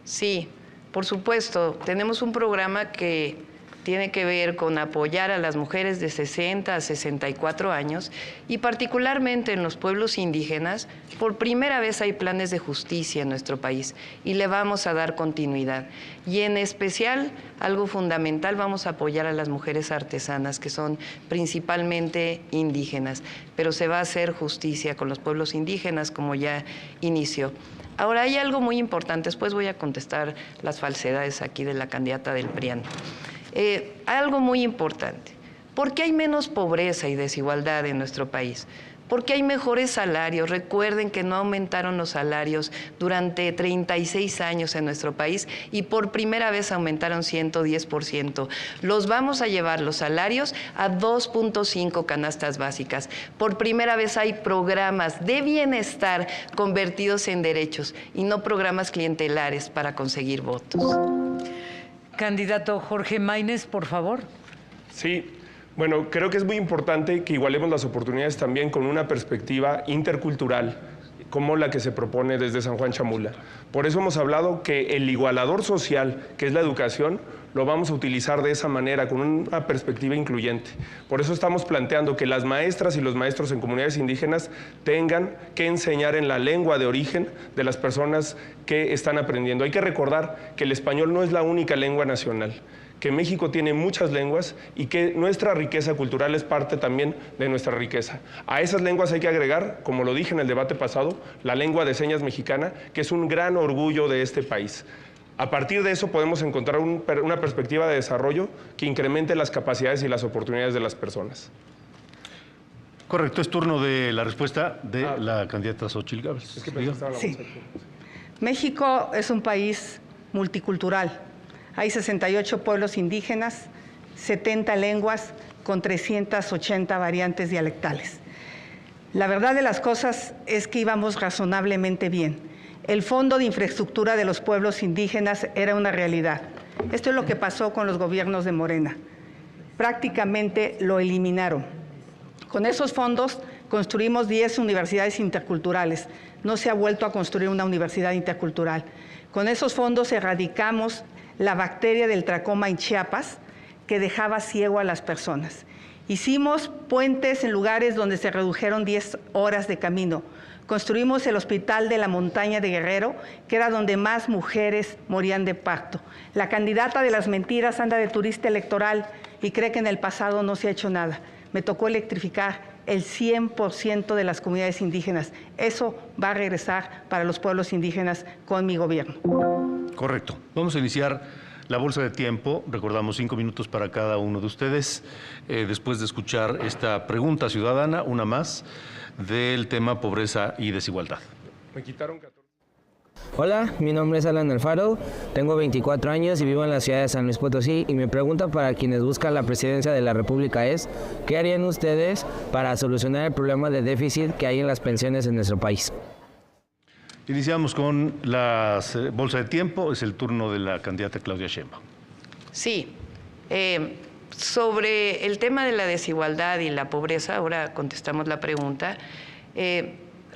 Sí, por supuesto. Tenemos un programa que tiene que ver con apoyar a las mujeres de 60 a 64 años y particularmente en los pueblos indígenas. Por primera vez hay planes de justicia en nuestro país y le vamos a dar continuidad. Y en especial, algo fundamental, vamos a apoyar a las mujeres artesanas que son principalmente indígenas, pero se va a hacer justicia con los pueblos indígenas como ya inició. Ahora hay algo muy importante, después voy a contestar las falsedades aquí de la candidata del PRIAN. Algo muy importante, ¿por qué hay menos pobreza y desigualdad en nuestro país? Porque hay mejores salarios. Recuerden que no aumentaron los salarios durante 36 años en nuestro país y por primera vez aumentaron 110%. Los vamos a llevar los salarios a 2.5 canastas básicas. Por primera vez hay programas de bienestar convertidos en derechos y no programas clientelares para conseguir votos. Candidato Jorge Maínez, por favor. Sí. Bueno, creo que es muy importante que igualemos las oportunidades también con una perspectiva intercultural, como la que se propone desde San Juan Chamula. Por eso hemos hablado que el igualador social, que es la educación, lo vamos a utilizar de esa manera, con una perspectiva incluyente. Por eso estamos planteando que las maestras y los maestros en comunidades indígenas tengan que enseñar en la lengua de origen de las personas que están aprendiendo. Hay que recordar que el español no es la única lengua nacional, que México tiene muchas lenguas y que nuestra riqueza cultural es parte también de nuestra riqueza. A esas lenguas hay que agregar, como lo dije en el debate pasado, la lengua de señas mexicana, que es un gran orgullo de este país. A partir de eso podemos encontrar una perspectiva de desarrollo que incremente las capacidades y las oportunidades de las personas. Correcto, es turno de la respuesta de la candidata Xóchitl Gálvez. Es que pensé que estaba la Sí. voz aquí. México es un país multicultural. Hay 68 pueblos indígenas, 70 lenguas con 380 variantes dialectales. La verdad de las cosas es que íbamos razonablemente bien. El Fondo de Infraestructura de los Pueblos Indígenas era una realidad. Esto es lo que pasó con los gobiernos de Morena. Prácticamente lo eliminaron. Con esos fondos construimos 10 universidades interculturales. No se ha vuelto a construir una universidad intercultural. Con esos fondos erradicamos la bacteria del tracoma en Chiapas, que dejaba ciego a las personas. Hicimos puentes en lugares donde se redujeron 10 horas de camino. Construimos el Hospital de la Montaña de Guerrero, que era donde más mujeres morían de parto. La candidata de las mentiras anda de turista electoral y cree que en el pasado no se ha hecho nada. Me tocó electrificar el 100% de las comunidades indígenas. Eso va a regresar para los pueblos indígenas con mi gobierno. Correcto. Vamos a iniciar la bolsa de tiempo. Recordamos 5 minutos para cada uno de ustedes. Después de escuchar esta pregunta ciudadana, una más, del tema pobreza y desigualdad. Me quitaron 14. Hola, mi nombre es Alan Alfaro, tengo 24 años y vivo en la ciudad de San Luis Potosí, y mi pregunta para quienes buscan la presidencia de la República es: ¿qué harían ustedes para solucionar el problema de déficit que hay en las pensiones en nuestro país? Iniciamos con la bolsa de tiempo. Es el turno de la candidata Claudia Sheinbaum. Sí. Sobre el tema de la desigualdad y la pobreza, ahora contestamos la pregunta.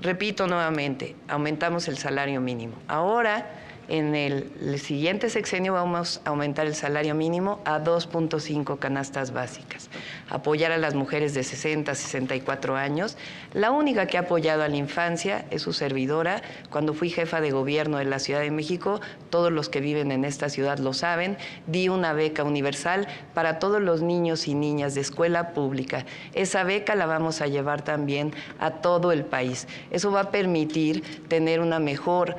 Repito nuevamente, aumentamos el salario mínimo. Ahora, en el siguiente sexenio vamos a aumentar el salario mínimo a 2.5 canastas básicas. Apoyar a las mujeres de 60 a 64 años. La única que ha apoyado a la infancia es su servidora. Cuando fui jefa de gobierno de la Ciudad de México, todos los que viven en esta ciudad lo saben, di una beca universal para todos los niños y niñas de escuela pública. Esa beca la vamos a llevar también a todo el país. Eso va a permitir tener una mejor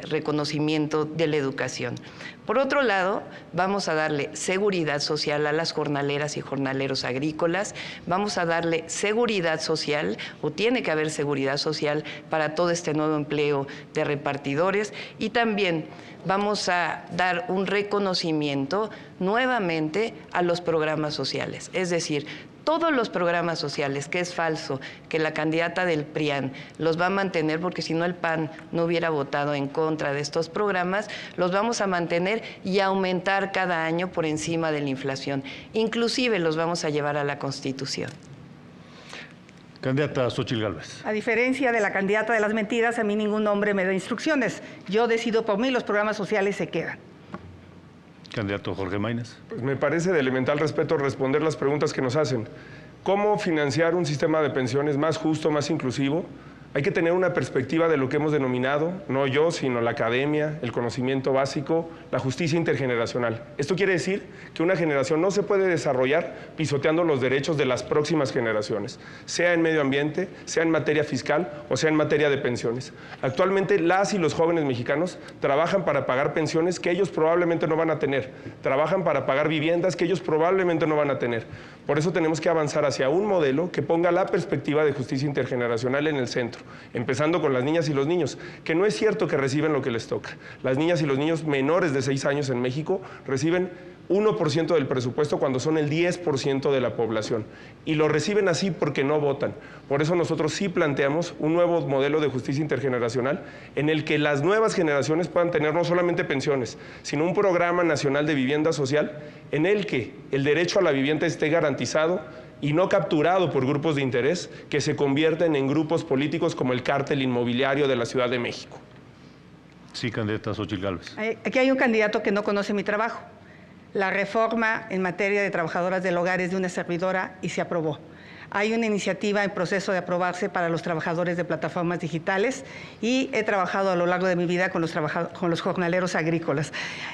reconocimiento de la educación. Por otro lado, vamos a darle seguridad social a las jornaleras y jornaleros agrícolas, vamos a darle seguridad social, o tiene que haber seguridad social para todo este nuevo empleo de repartidores, y también vamos a dar un reconocimiento nuevamente a los programas sociales, es decir, todos los programas sociales, que es falso que la candidata del PRIAN los va a mantener, porque si no el PAN no hubiera votado en contra de estos programas, los vamos a mantener y aumentar cada año por encima de la inflación. Inclusive los vamos a llevar a la Constitución. Candidata Xóchitl Gálvez. A diferencia de la candidata de las mentiras, a mí ningún hombre me da instrucciones. Yo decido por mí, los programas sociales se quedan. Candidato Jorge Maínez. Pues me parece de elemental respeto responder las preguntas que nos hacen. ¿Cómo financiar un sistema de pensiones más justo, más inclusivo? Hay que tener una perspectiva de lo que hemos denominado, no yo, sino la academia, el conocimiento básico, la justicia intergeneracional. Esto quiere decir que una generación no se puede desarrollar pisoteando los derechos de las próximas generaciones, sea en medio ambiente, sea en materia fiscal o sea en materia de pensiones. Actualmente las y los jóvenes mexicanos trabajan para pagar pensiones que ellos probablemente no van a tener, trabajan para pagar viviendas que ellos probablemente no van a tener. Por eso tenemos que avanzar hacia un modelo que ponga la perspectiva de justicia intergeneracional en el centro, empezando con las niñas y los niños, que no es cierto que reciben lo que les toca. Las niñas y los niños menores de 6 años en México reciben 1% del presupuesto cuando son el 10% de la población, y lo reciben así porque no votan. Por eso nosotros sí planteamos un nuevo modelo de justicia intergeneracional en el que las nuevas generaciones puedan tener no solamente pensiones, sino un programa nacional de vivienda social en el que el derecho a la vivienda esté garantizado y no capturado por grupos de interés que se convierten en grupos políticos como el cártel inmobiliario de la Ciudad de México. Sí, candidata Xóchitl Gálvez. Aquí hay un candidato que no conoce mi trabajo. La reforma en materia de trabajadoras del hogar es de una servidora y se aprobó. Hay una iniciativa en proceso de aprobarse para los trabajadores de plataformas digitales, y he trabajado a lo largo de mi vida con los jornaleros agrícolas.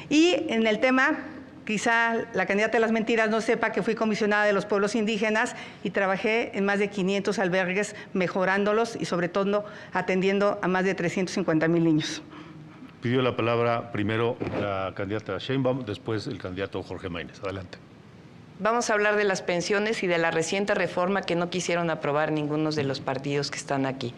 Y en el tema, quizá la candidata de las mentiras no sepa que fui comisionada de los pueblos indígenas y trabajé en más de 500 albergues mejorándolos y sobre todo atendiendo a más de 350,000 niños. Pidió la palabra primero la candidata Sheinbaum, después el candidato Jorge Maínez. Adelante. Vamos a hablar de las pensiones y de la reciente reforma que no quisieron aprobar ninguno de los partidos que están aquí.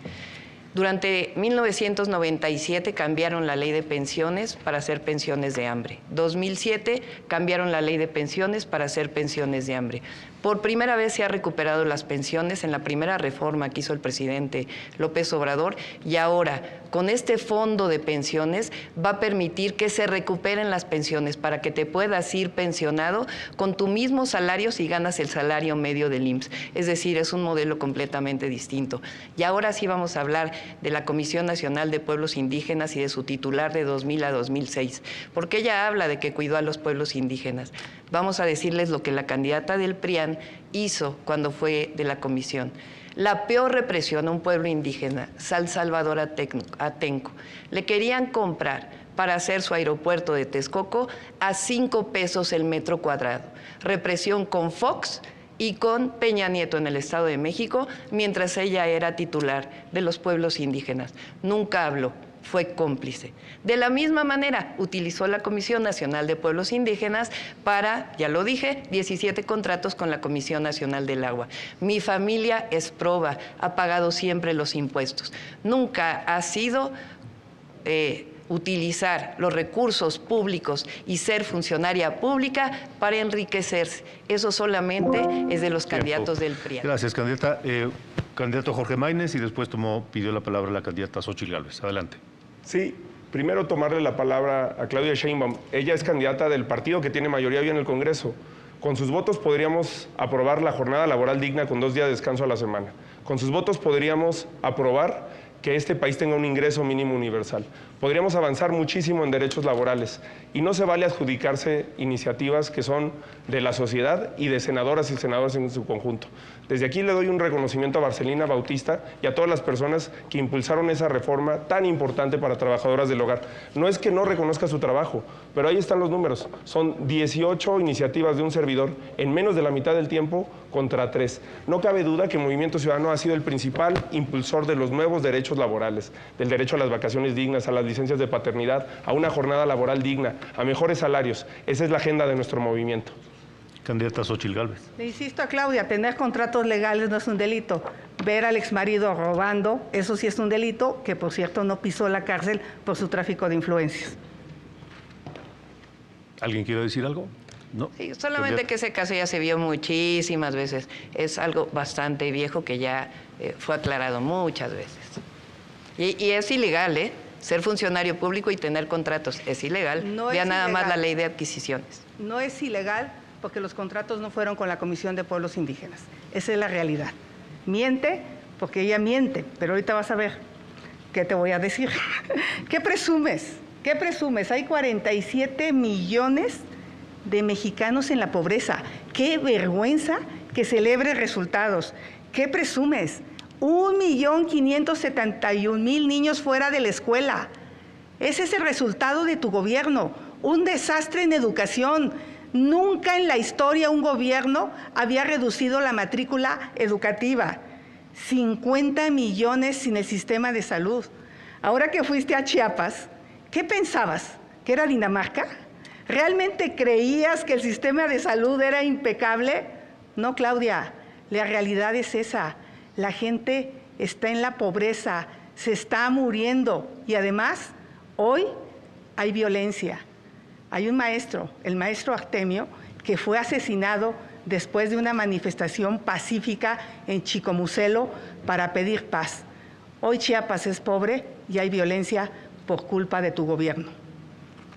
Durante 1997 cambiaron la ley de pensiones para hacer pensiones de hambre. 2007 cambiaron la ley de pensiones para hacer pensiones de hambre. Por primera vez se ha recuperado las pensiones en la primera reforma que hizo el presidente López Obrador, y ahora con este fondo de pensiones va a permitir que se recuperen las pensiones para que te puedas ir pensionado con tu mismo salario si ganas el salario medio del IMSS. Es decir, es un modelo completamente distinto. Y ahora sí vamos a hablar de la Comisión Nacional de Pueblos Indígenas y de su titular de 2000 a 2006, porque ella habla de que cuidó a los pueblos indígenas. Vamos a decirles lo que la candidata del PRIAN hizo cuando fue de la comisión. La peor represión a un pueblo indígena, San Salvador Atenco. Le querían comprar para hacer su aeropuerto de Texcoco a 5 pesos el metro cuadrado. Represión con Fox y con Peña Nieto en el Estado de México, mientras ella era titular de los pueblos indígenas. Nunca habló, fue cómplice. De la misma manera, utilizó la Comisión Nacional de Pueblos Indígenas para, ya lo dije, 17 contratos con la Comisión Nacional del Agua. Mi familia es proba, ha pagado siempre los impuestos. Nunca ha sido utilizar los recursos públicos y ser funcionaria pública para enriquecerse. Eso solamente es de los candidatos del PRI. Gracias, candidata. Candidato Jorge Maínez, y después pidió la palabra la candidata Xóchitl Gálvez. Adelante. Sí, primero tomarle la palabra a Claudia Sheinbaum. Ella es candidata del partido que tiene mayoría hoy en el Congreso. Con sus votos podríamos aprobar la jornada laboral digna con 2 días de descanso a la semana. Con sus votos podríamos aprobar que este país tenga un ingreso mínimo universal. Podríamos avanzar muchísimo en derechos laborales y no se vale adjudicarse iniciativas que son de la sociedad y de senadoras y senadores en su conjunto. Desde aquí le doy un reconocimiento a Marcelina Bautista y a todas las personas que impulsaron esa reforma tan importante para trabajadoras del hogar. No es que no reconozca su trabajo, pero ahí están los números. Son 18 iniciativas de un servidor en menos de la mitad del tiempo contra 3. No cabe duda que Movimiento Ciudadano ha sido el principal impulsor de los nuevos derechos laborales, del derecho a las vacaciones dignas, a las licencias de paternidad, a una jornada laboral digna, a mejores salarios. Esa es la agenda de nuestro movimiento. Candidata Xóchitl Gálvez. Le insisto a Claudia, tener contratos legales no es un delito. Ver al exmarido robando, eso sí es un delito, que por cierto no pisó la cárcel por su tráfico de influencias. ¿Alguien quiere decir algo? No. Sí, solamente que ese caso ya se vio muchísimas veces. Es algo bastante viejo que ya fue aclarado muchas veces. Y es ilegal, ser funcionario público y tener contratos. Es ilegal. No Vea es nada ilegal. más la ley de adquisiciones. No es ilegal porque los contratos no fueron con la Comisión de Pueblos Indígenas. Esa es la realidad. Miente porque ella miente, pero ahorita vas a ver qué te voy a decir. ¿Qué presumes? ¿Qué presumes? Hay 47 millones de mexicanos en la pobreza. ¡Qué vergüenza que celebre resultados! ¿Qué presumes? 1.571.000 niños fuera de la escuela. Ese es el resultado de tu gobierno. Un desastre en educación. Nunca en la historia un gobierno había reducido la matrícula educativa. 50 millones sin el sistema de salud. Ahora que fuiste a Chiapas, ¿qué pensabas? ¿Que era Dinamarca? ¿Realmente creías que el sistema de salud era impecable? No, Claudia, la realidad es esa. La gente está en la pobreza, se está muriendo y además hoy hay violencia. Hay un maestro, el maestro Artemio, que fue asesinado después de una manifestación pacífica en Chicomucelo para pedir paz. Hoy Chiapas es pobre y hay violencia por culpa de tu gobierno.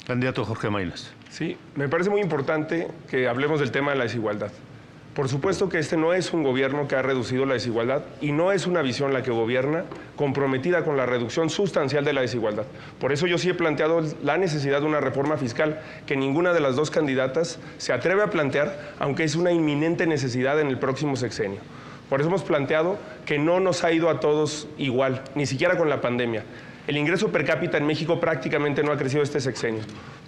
Candidato Jorge Maínez. Sí, me parece muy importante que hablemos del tema de la desigualdad. Por supuesto que este no es un gobierno que ha reducido la desigualdad y no es una visión la que gobierna comprometida con la reducción sustancial de la desigualdad. Por eso yo sí he planteado la necesidad de una reforma fiscal que ninguna de las dos candidatas se atreve a plantear, aunque es una inminente necesidad en el próximo sexenio. Por eso hemos planteado que no nos ha ido a todos igual, ni siquiera con la pandemia. El ingreso per cápita en México prácticamente no ha crecido este sexenio.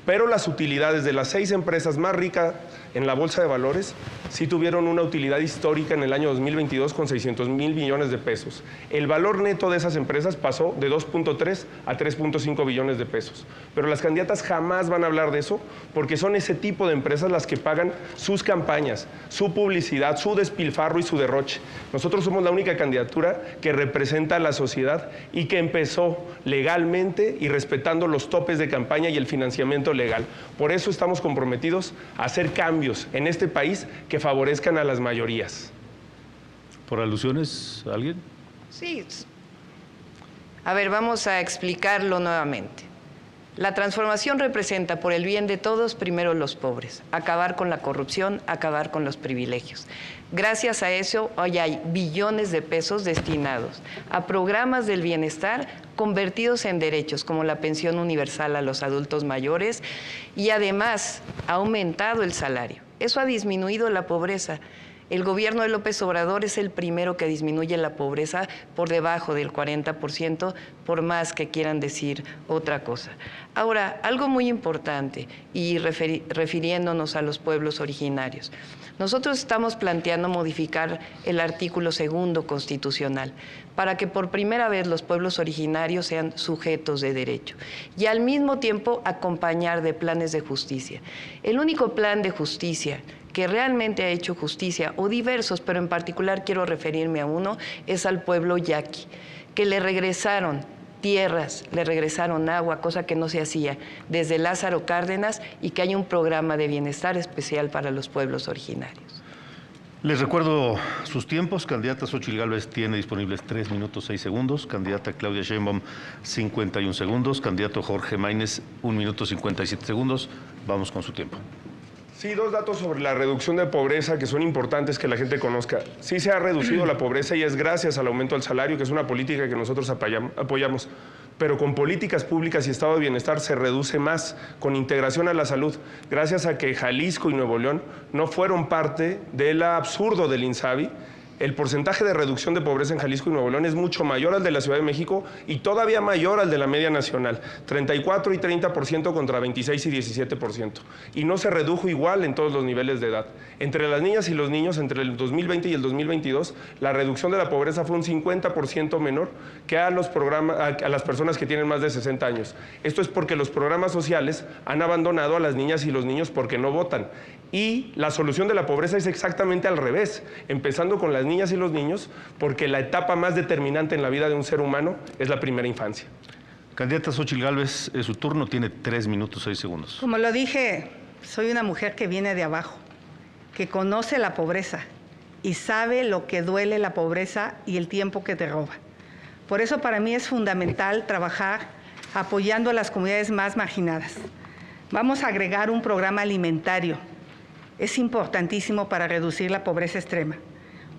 Pero las utilidades de las 6 empresas más ricas en la Bolsa de Valores sí tuvieron una utilidad histórica en el año 2022 con 600,000 millones de pesos. El valor neto de esas empresas pasó de 2.3 a 3.5 billones de pesos. Pero las candidatas jamás van a hablar de eso porque son ese tipo de empresas las que pagan sus campañas, su publicidad, su despilfarro y su derroche. Nosotros somos la única candidatura que representa a la sociedad y que empezó legalmente y respetando los topes de campaña y el financiamiento legal. Por eso estamos comprometidos a hacer cambios en este país que favorezcan a las mayorías. ¿Por alusiones, alguien? Sí. A ver, vamos a explicarlo nuevamente. La transformación representa, por el bien de todos, primero los pobres, acabar con la corrupción, acabar con los privilegios. Gracias a eso, hoy hay billones de pesos destinados a programas del bienestar convertidos en derechos, como la pensión universal a los adultos mayores, y además ha aumentado el salario. Eso ha disminuido la pobreza. El gobierno de López Obrador es el primero que disminuye la pobreza por debajo del 40%, por más que quieran decir otra cosa. Ahora, algo muy importante, y refiriéndonos a los pueblos originarios. Nosotros estamos planteando modificar el artículo 2 constitucional para que por primera vez los pueblos originarios sean sujetos de derecho y al mismo tiempo acompañar de planes de justicia. El único plan de justicia que realmente ha hecho justicia, o diversos, pero en particular quiero referirme a uno, es al pueblo yaqui, que le regresaron tierras, le regresaron agua, cosa que no se hacía desde Lázaro Cárdenas, y que hay un programa de bienestar especial para los pueblos originarios. Les recuerdo sus tiempos. Candidata Xóchitl Gálvez tiene disponibles 3 minutos 6 segundos. Candidata Claudia Sheinbaum, 51 segundos. Candidato Jorge Maínez, 1 minuto 57 segundos. Vamos con su tiempo. Sí, 2 datos sobre la reducción de pobreza que son importantes que la gente conozca. Sí se ha reducido la pobreza y es gracias al aumento del salario, que es una política que nosotros apoyamos. Pero con políticas públicas y estado de bienestar se reduce más, con integración a la salud, gracias a que Jalisco y Nuevo León no fueron parte del absurdo del INSABI. El porcentaje de reducción de pobreza en Jalisco y Nuevo León es mucho mayor al de la Ciudad de México y todavía mayor al de la media nacional, 34 y 30% contra 26 y 17%. Y no se redujo igual en todos los niveles de edad. Entre las niñas y los niños, entre el 2020 y el 2022, la reducción de la pobreza fue un 50% menor que a las personas que tienen más de 60 años. Esto es porque los programas sociales han abandonado a las niñas y los niños porque no votan. Y la solución de la pobreza es exactamente al revés, empezando con las niñas y los niños, porque la etapa más determinante en la vida de un ser humano es la primera infancia. Candidata Xóchitl Gálvez, es su turno, tiene 3 minutos 6 segundos. Como lo dije, soy una mujer que viene de abajo, que conoce la pobreza y sabe lo que duele la pobreza y el tiempo que te roba. Por eso para mí es fundamental trabajar apoyando a las comunidades más marginadas. Vamos a agregar un programa alimentario. Es importantísimo para reducir la pobreza extrema.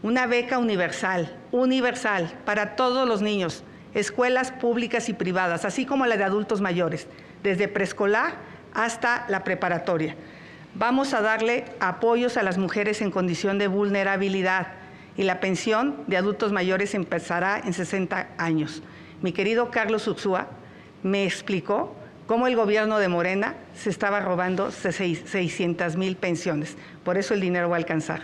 Una beca universal para todos los niños, escuelas públicas y privadas, así como la de adultos mayores, desde preescolar hasta la preparatoria. Vamos a darle apoyos a las mujeres en condición de vulnerabilidad y la pensión de adultos mayores empezará en 60 años. Mi querido Carlos Ursúa me explicó cómo el gobierno de Morena se estaba robando 600,000 pensiones. Por eso el dinero va a alcanzar.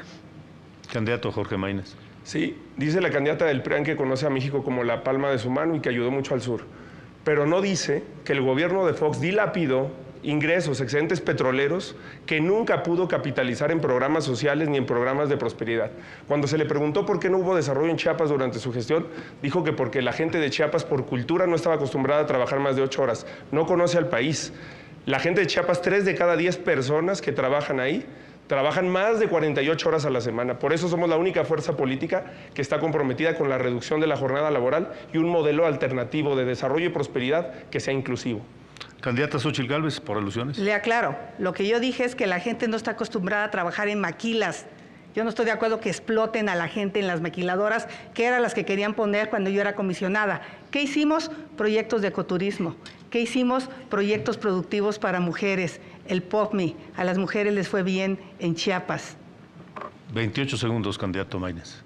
Candidato Jorge Maínez. Sí, dice la candidata del PRIAN que conoce a México como la palma de su mano y que ayudó mucho al sur. Pero no dice que el gobierno de Fox dilapidó ingresos, excedentes petroleros que nunca pudo capitalizar en programas sociales ni en programas de prosperidad. Cuando se le preguntó por qué no hubo desarrollo en Chiapas durante su gestión, dijo que porque la gente de Chiapas por cultura no estaba acostumbrada a trabajar más de 8 horas, no conoce al país. La gente de Chiapas, 3 de cada 10 personas que trabajan ahí, trabajan más de 48 horas a la semana. Por eso somos la única fuerza política que está comprometida con la reducción de la jornada laboral y un modelo alternativo de desarrollo y prosperidad que sea inclusivo. Candidata Xóchitl Gálvez, por alusiones. Le aclaro, lo que yo dije es que la gente no está acostumbrada a trabajar en maquilas. Yo no estoy de acuerdo que exploten a la gente en las maquiladoras, que eran las que querían poner cuando yo era comisionada. ¿Qué hicimos? Proyectos de ecoturismo. ¿Qué hicimos? Proyectos productivos para mujeres. El POPMI, a las mujeres les fue bien en Chiapas. 28 segundos, candidato Maínez.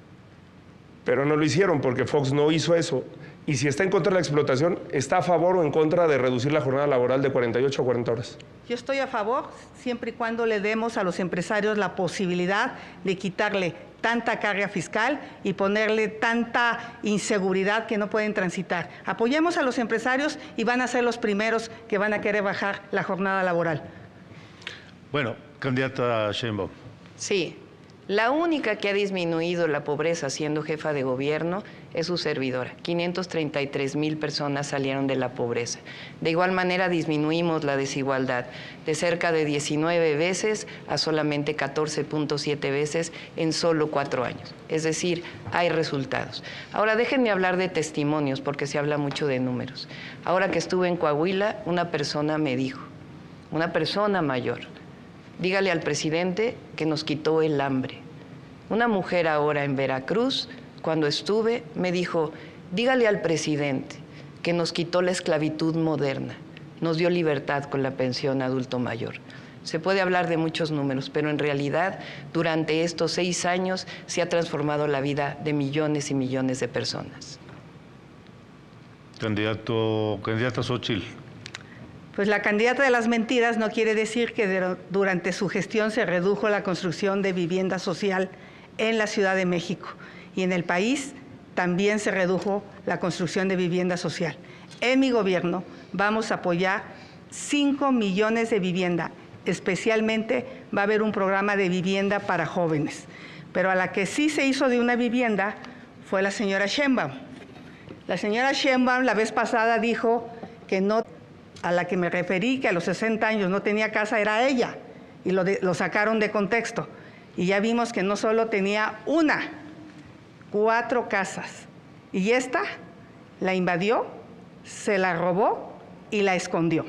Pero no lo hicieron porque Fox no hizo eso. Y si está en contra de la explotación, ¿está a favor o en contra de reducir la jornada laboral de 48 a 40 horas? Yo estoy a favor siempre y cuando le demos a los empresarios la posibilidad de quitarle tanta carga fiscal y ponerle tanta inseguridad que no pueden transitar. Apoyemos a los empresarios y van a ser los primeros que van a querer bajar la jornada laboral. Bueno, candidata Sheinbaum. Sí, la única que ha disminuido la pobreza siendo jefa de gobierno es su servidora. 533,000 personas salieron de la pobreza. De igual manera disminuimos la desigualdad de cerca de 19 veces a solamente 14.7 veces en solo 4 años. Es decir, hay resultados. Ahora déjenme hablar de testimonios porque se habla mucho de números. Ahora que estuve en Coahuila, una persona me dijo, una persona mayor, dígale al presidente que nos quitó el hambre. Una mujer ahora en Veracruz, cuando estuve, me dijo, dígale al presidente que nos quitó la esclavitud moderna, nos dio libertad con la pensión adulto mayor. Se puede hablar de muchos números, pero en realidad, durante estos 6 años, se ha transformado la vida de millones y millones de personas. Candidata Xóchitl. Pues la candidata de las mentiras no quiere decir que durante su gestión se redujo la construcción de vivienda social en la Ciudad de México. Y en el país también se redujo la construcción de vivienda social. En mi gobierno vamos a apoyar 5 millones de vivienda. Especialmente va a haber un programa de vivienda para jóvenes. Pero a la que sí se hizo de una vivienda fue la señora Sheinbaum. La señora Sheinbaum la vez pasada dijo que no, a la que me referí, que a los 60 años no tenía casa, era ella. Y lo sacaron de contexto. Y ya vimos que no solo tenía 4 casas. Y esta la invadió, se la robó y la escondió.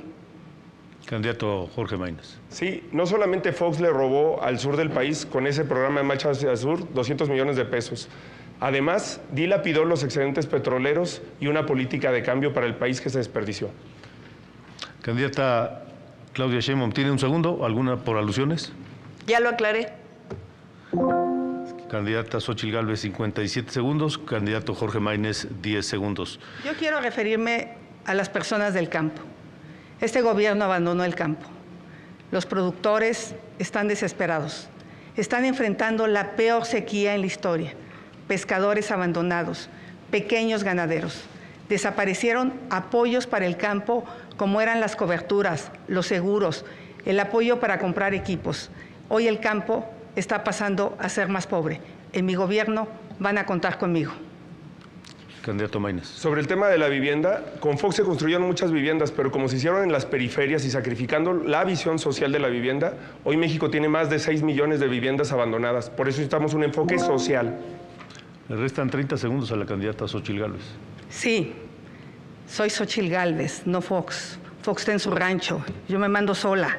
Candidato Jorge Maínez. Sí, no solamente Fox le robó al sur del país con ese programa de Marcha hacia el Sur 200 millones de pesos. Además, dilapidó los excedentes petroleros y una política de cambio para el país que se desperdició. Candidata Claudia Sheinbaum, ¿tiene un segundo? ¿Alguna por alusiones? Ya lo aclaré. Candidata Xóchitl Gálvez, 57 segundos. Candidato Jorge Maínez, 10 segundos. Yo quiero referirme a las personas del campo. Este gobierno abandonó el campo. Los productores están desesperados. Están enfrentando la peor sequía en la historia. Pescadores abandonados, pequeños ganaderos. Desaparecieron apoyos para el campo como eran las coberturas, los seguros, el apoyo para comprar equipos. Hoy el campo está pasando a ser más pobre. En mi gobierno van a contar conmigo. Candidato Maínez. Sobre el tema de la vivienda, con Fox se construyeron muchas viviendas, pero como se hicieron en las periferias y sacrificando la visión social de la vivienda, hoy México tiene más de 6 millones de viviendas abandonadas. Por eso necesitamos un enfoque social. Le restan 30 segundos a la candidata Xóchitl Gálvez. Sí, soy Xóchitl Gálvez, no Fox. Fox está en su rancho, yo me mando sola.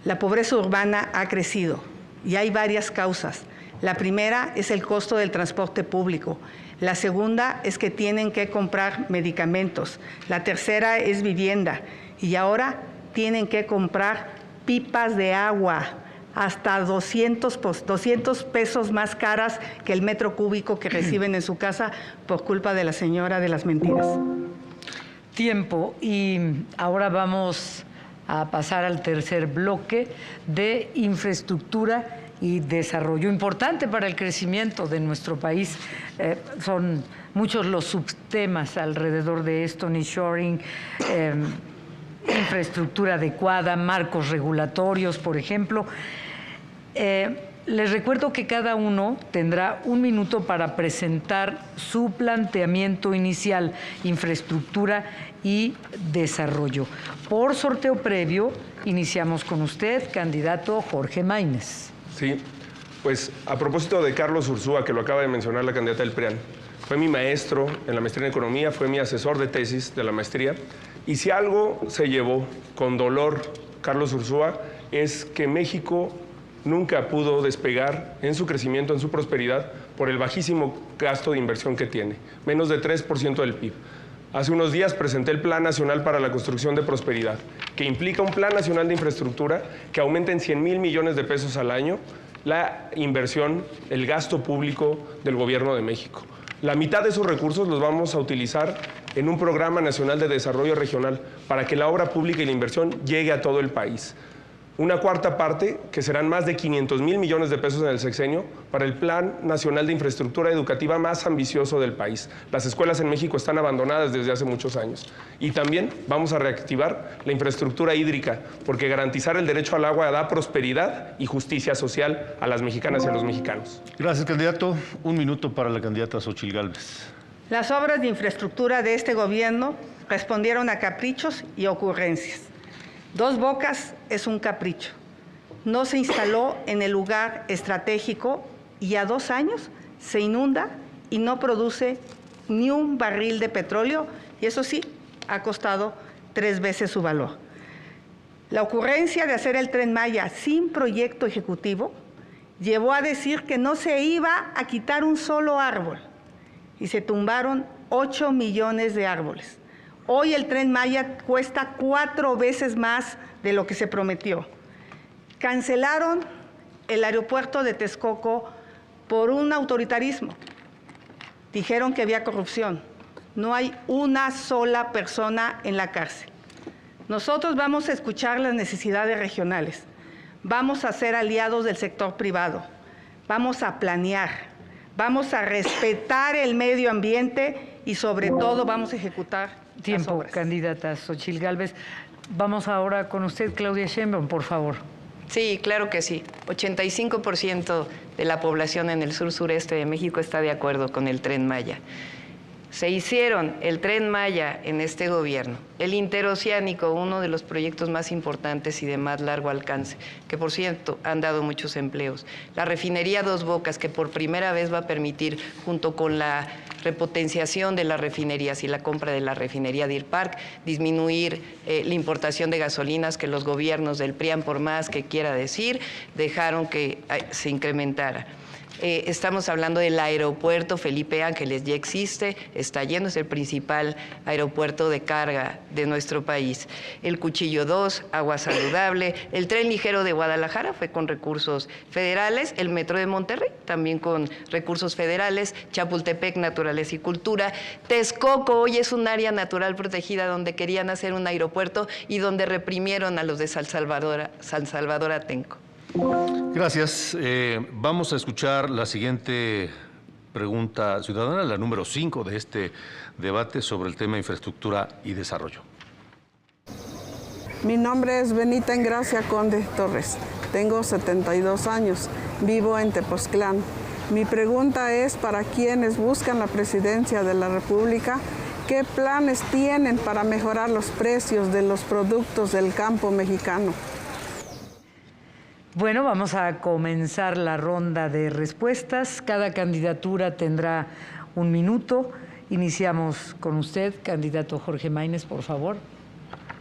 La pobreza urbana ha crecido y hay varias causas. La primera es el costo del transporte público. La segunda es que tienen que comprar medicamentos. La tercera es vivienda. Y ahora tienen que comprar pipas de agua, hasta 200 pesos más caras que el metro cúbico que reciben en su casa por culpa de la señora de las mentiras. Tiempo. Y ahora vamos a pasar al tercer bloque de infraestructura y desarrollo. Importante para el crecimiento de nuestro país. Son muchos los subtemas alrededor de esto: nearshoring, infraestructura adecuada, marcos regulatorios, por ejemplo. Les recuerdo que cada uno tendrá 1 minuto para presentar su planteamiento inicial, infraestructura y desarrollo. Por sorteo previo, iniciamos con usted, candidato Jorge Maínez. Sí, pues a propósito de Carlos Ursúa, que lo acaba de mencionar la candidata del PRIAN, fue mi maestro en la maestría en Economía, fue mi asesor de tesis de la maestría, y si algo se llevó con dolor Carlos Ursúa es que México nunca pudo despegar en su crecimiento, en su prosperidad, por el bajísimo gasto de inversión que tiene, menos de 3% del PIB. Hace unos días presenté el Plan Nacional para la Construcción de Prosperidad, que implica un Plan Nacional de Infraestructura que aumente en 100,000 millones de pesos al año la inversión, el gasto público del Gobierno de México. La mitad de esos recursos los vamos a utilizar en un programa nacional de desarrollo regional para que la obra pública y la inversión llegue a todo el país. Una cuarta parte, que serán más de 500,000 millones de pesos en el sexenio, para el Plan Nacional de Infraestructura Educativa más ambicioso del país. Las escuelas en México están abandonadas desde hace muchos años. Y también vamos a reactivar la infraestructura hídrica, porque garantizar el derecho al agua da prosperidad y justicia social a las mexicanas y a los mexicanos. Gracias, candidato. Un minuto para la candidata Xóchitl Gálvez. Las obras de infraestructura de este gobierno respondieron a caprichos y ocurrencias. Dos Bocas es un capricho. No se instaló en el lugar estratégico y a 2 años se inunda y no produce ni un barril de petróleo, y eso sí, ha costado 3 veces su valor. La ocurrencia de hacer el Tren Maya sin proyecto ejecutivo llevó a decir que no se iba a quitar un solo árbol y se tumbaron 8 millones de árboles. Hoy el Tren Maya cuesta 4 veces más de lo que se prometió. Cancelaron el aeropuerto de Texcoco por un autoritarismo. Dijeron que había corrupción. No hay una sola persona en la cárcel. Nosotros vamos a escuchar las necesidades regionales. Vamos a ser aliados del sector privado. Vamos a planear. Vamos a respetar el medio ambiente y sobre todo vamos a ejecutar Tiempo, las obras. candidata Xóchitl Gálvez. Vamos ahora con usted, Claudia Sheinbaum, por favor. Sí, claro que sí. 85% de la población en el sur-sureste de México está de acuerdo con el Tren Maya. Se hicieron el Tren Maya en este gobierno, el interoceánico, uno de los proyectos más importantes y de más largo alcance, que por cierto han dado muchos empleos. La refinería Dos Bocas, que por primera vez va a permitir, junto con la repotenciación de las refinerías y la compra de la refinería Deer Park, disminuir la importación de gasolinas que los gobiernos del PRIAN, por más que quiera decir, dejaron que se incrementara. Estamos hablando del aeropuerto Felipe Ángeles, ya existe, está lleno, es el principal aeropuerto de carga de nuestro país. El Cuchillo 2, agua saludable, el tren ligero de Guadalajara fue con recursos federales, el metro de Monterrey también con recursos federales, Chapultepec, naturaleza y cultura, Texcoco hoy es un área natural protegida donde querían hacer un aeropuerto y donde reprimieron a los de San Salvador Atenco. Gracias. Vamos a escuchar la siguiente pregunta ciudadana, la número 5 de este debate sobre el tema infraestructura y desarrollo. Mi nombre es Benita Engracia Conde Torres. Tengo 72 años. Vivo en Tepoztlán. Mi pregunta es para quienes buscan la presidencia de la República, ¿qué planes tienen para mejorar los precios de los productos del campo mexicano? Bueno, vamos a comenzar la ronda de respuestas. Cada candidatura tendrá 1 minuto. Iniciamos con usted, candidato Jorge Maínez, por favor.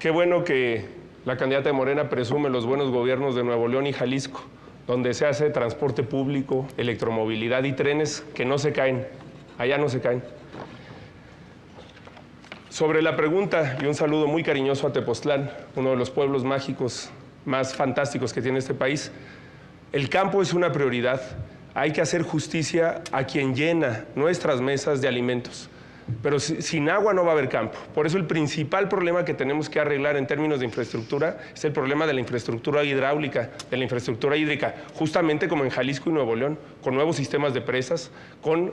Qué bueno que la candidata de Morena presume los buenos gobiernos de Nuevo León y Jalisco, donde se hace transporte público, electromovilidad y trenes que no se caen. Allá no se caen. Sobre la pregunta, y un saludo muy cariñoso a Tepoztlán, uno de los pueblos mágicos más fantásticos que tiene este país. El campo es una prioridad. Hay que hacer justicia a quien llena nuestras mesas de alimentos. Pero sin agua no va a haber campo. Por eso el principal problema que tenemos que arreglar en términos de infraestructura es el problema de la infraestructura hidráulica, de la infraestructura hídrica, justamente como en Jalisco y Nuevo León, con nuevos sistemas de presas, con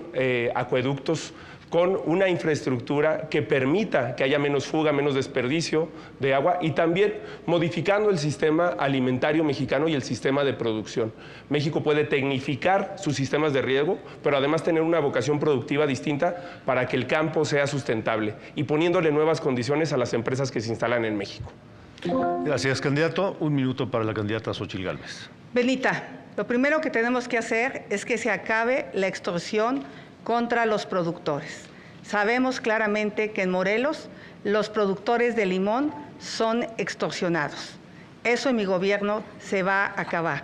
acueductos, con una infraestructura que permita que haya menos fuga, menos desperdicio de agua y también modificando el sistema alimentario mexicano y el sistema de producción. México puede tecnificar sus sistemas de riego, pero además tener una vocación productiva distinta para que el campo sea sustentable y poniéndole nuevas condiciones a las empresas que se instalan en México. Gracias, candidato. 1 minuto para la candidata Xóchitl Gálvez. Benita, lo primero que tenemos que hacer es que se acabe la extorsión contra los productores. Sabemos claramente que en Morelos los productores de limón son extorsionados. Eso en mi gobierno se va a acabar.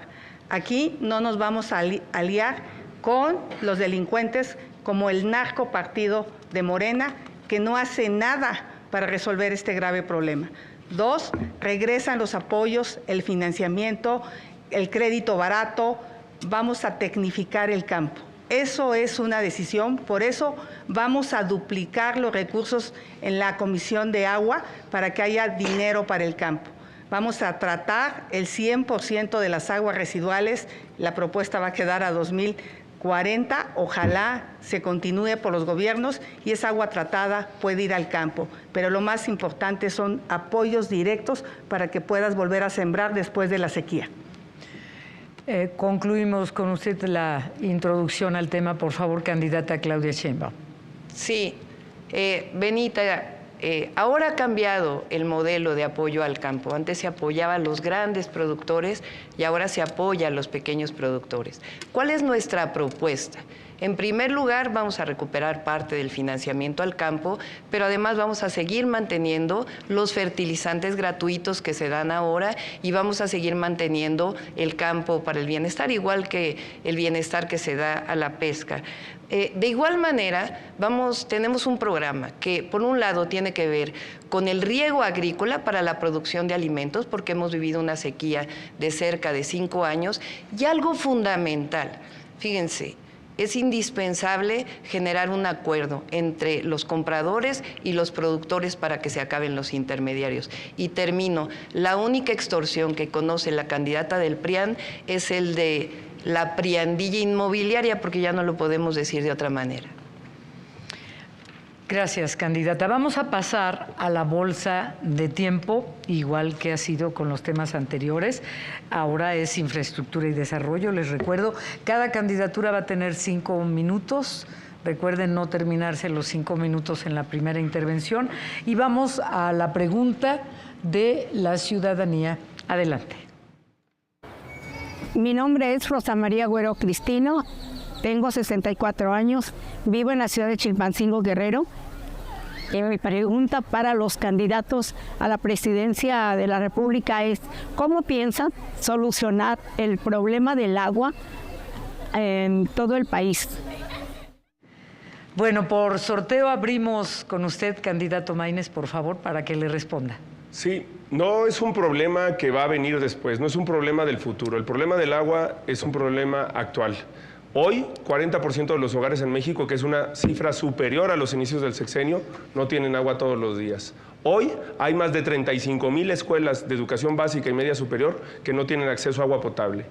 Aquí no nos vamos a aliar con los delincuentes como el narcopartido de Morena, que no hace nada para resolver este grave problema. 2, regresan los apoyos, el financiamiento, el crédito barato. Vamos a tecnificar el campo. Eso es una decisión, por eso vamos a duplicar los recursos en la Comisión de Agua para que haya dinero para el campo. Vamos a tratar el 100% de las aguas residuales, la propuesta va a quedar a 2040, ojalá se continúe por los gobiernos y esa agua tratada puede ir al campo. Pero lo más importante son apoyos directos para que puedas volver a sembrar después de la sequía. Concluimos con usted la introducción al tema, por favor, candidata Claudia Sheinbaum. Sí, Benita, ahora ha cambiado el modelo de apoyo al campo. Antes se apoyaba a los grandes productores y ahora se apoya a los pequeños productores. ¿Cuál es nuestra propuesta? En primer lugar, vamos a recuperar parte del financiamiento al campo, pero además vamos a seguir manteniendo los fertilizantes gratuitos que se dan ahora y vamos a seguir manteniendo el campo para el bienestar, igual que el bienestar que se da a la pesca. De igual manera, tenemos un programa que, por un lado, tiene que ver con el riego agrícola para la producción de alimentos, porque hemos vivido una sequía de cerca de 5 años, y algo fundamental, fíjense, es indispensable generar un acuerdo entre los compradores y los productores para que se acaben los intermediarios. Y termino, la única extorsión que conoce la candidata del PRIAN es el de la priandilla inmobiliaria, porque ya no lo podemos decir de otra manera. Gracias, candidata. Vamos a pasar a la bolsa de tiempo, igual que ha sido con los temas anteriores. Ahora es infraestructura y desarrollo. Les recuerdo, cada candidatura va a tener 5 minutos. Recuerden no terminarse los 5 minutos en la primera intervención. Y vamos a la pregunta de la ciudadanía. Adelante. Mi nombre es Rosa María Güero Cristino. Tengo 64 años, vivo en la ciudad de Chilpancingo, Guerrero. Mi pregunta para los candidatos a la presidencia de la República es: ¿cómo piensan solucionar el problema del agua en todo el país? Bueno, por sorteo abrimos con usted, candidato Maínez, por favor, para que le responda. Sí, no es un problema que va a venir después, no es un problema del futuro. El problema del agua es un problema actual. Hoy, 40% de los hogares en México, que es una cifra superior a los inicios del sexenio, no tienen agua todos los días. Hoy hay más de 35,000 escuelas de educación básica y media superior que no tienen acceso a agua potable.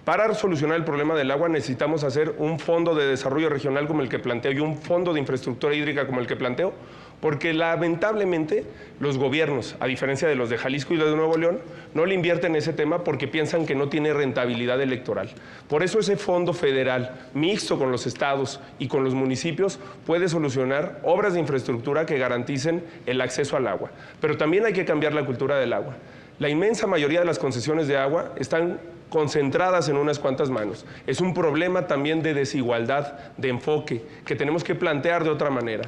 Para solucionar el problema del agua necesitamos hacer un fondo de desarrollo regional como el que planteo y un fondo de infraestructura hídrica como el que planteo, porque lamentablemente los gobiernos, a diferencia de los de Jalisco y los de Nuevo León, no le invierten en ese tema porque piensan que no tiene rentabilidad electoral. Por eso ese fondo federal, mixto con los estados y con los municipios, puede solucionar obras de infraestructura que garanticen el acceso al agua. Pero también hay que cambiar la cultura del agua. La inmensa mayoría de las concesiones de agua están concentradas en unas cuantas manos. Es un problema también de desigualdad, de enfoque, que tenemos que plantear de otra manera.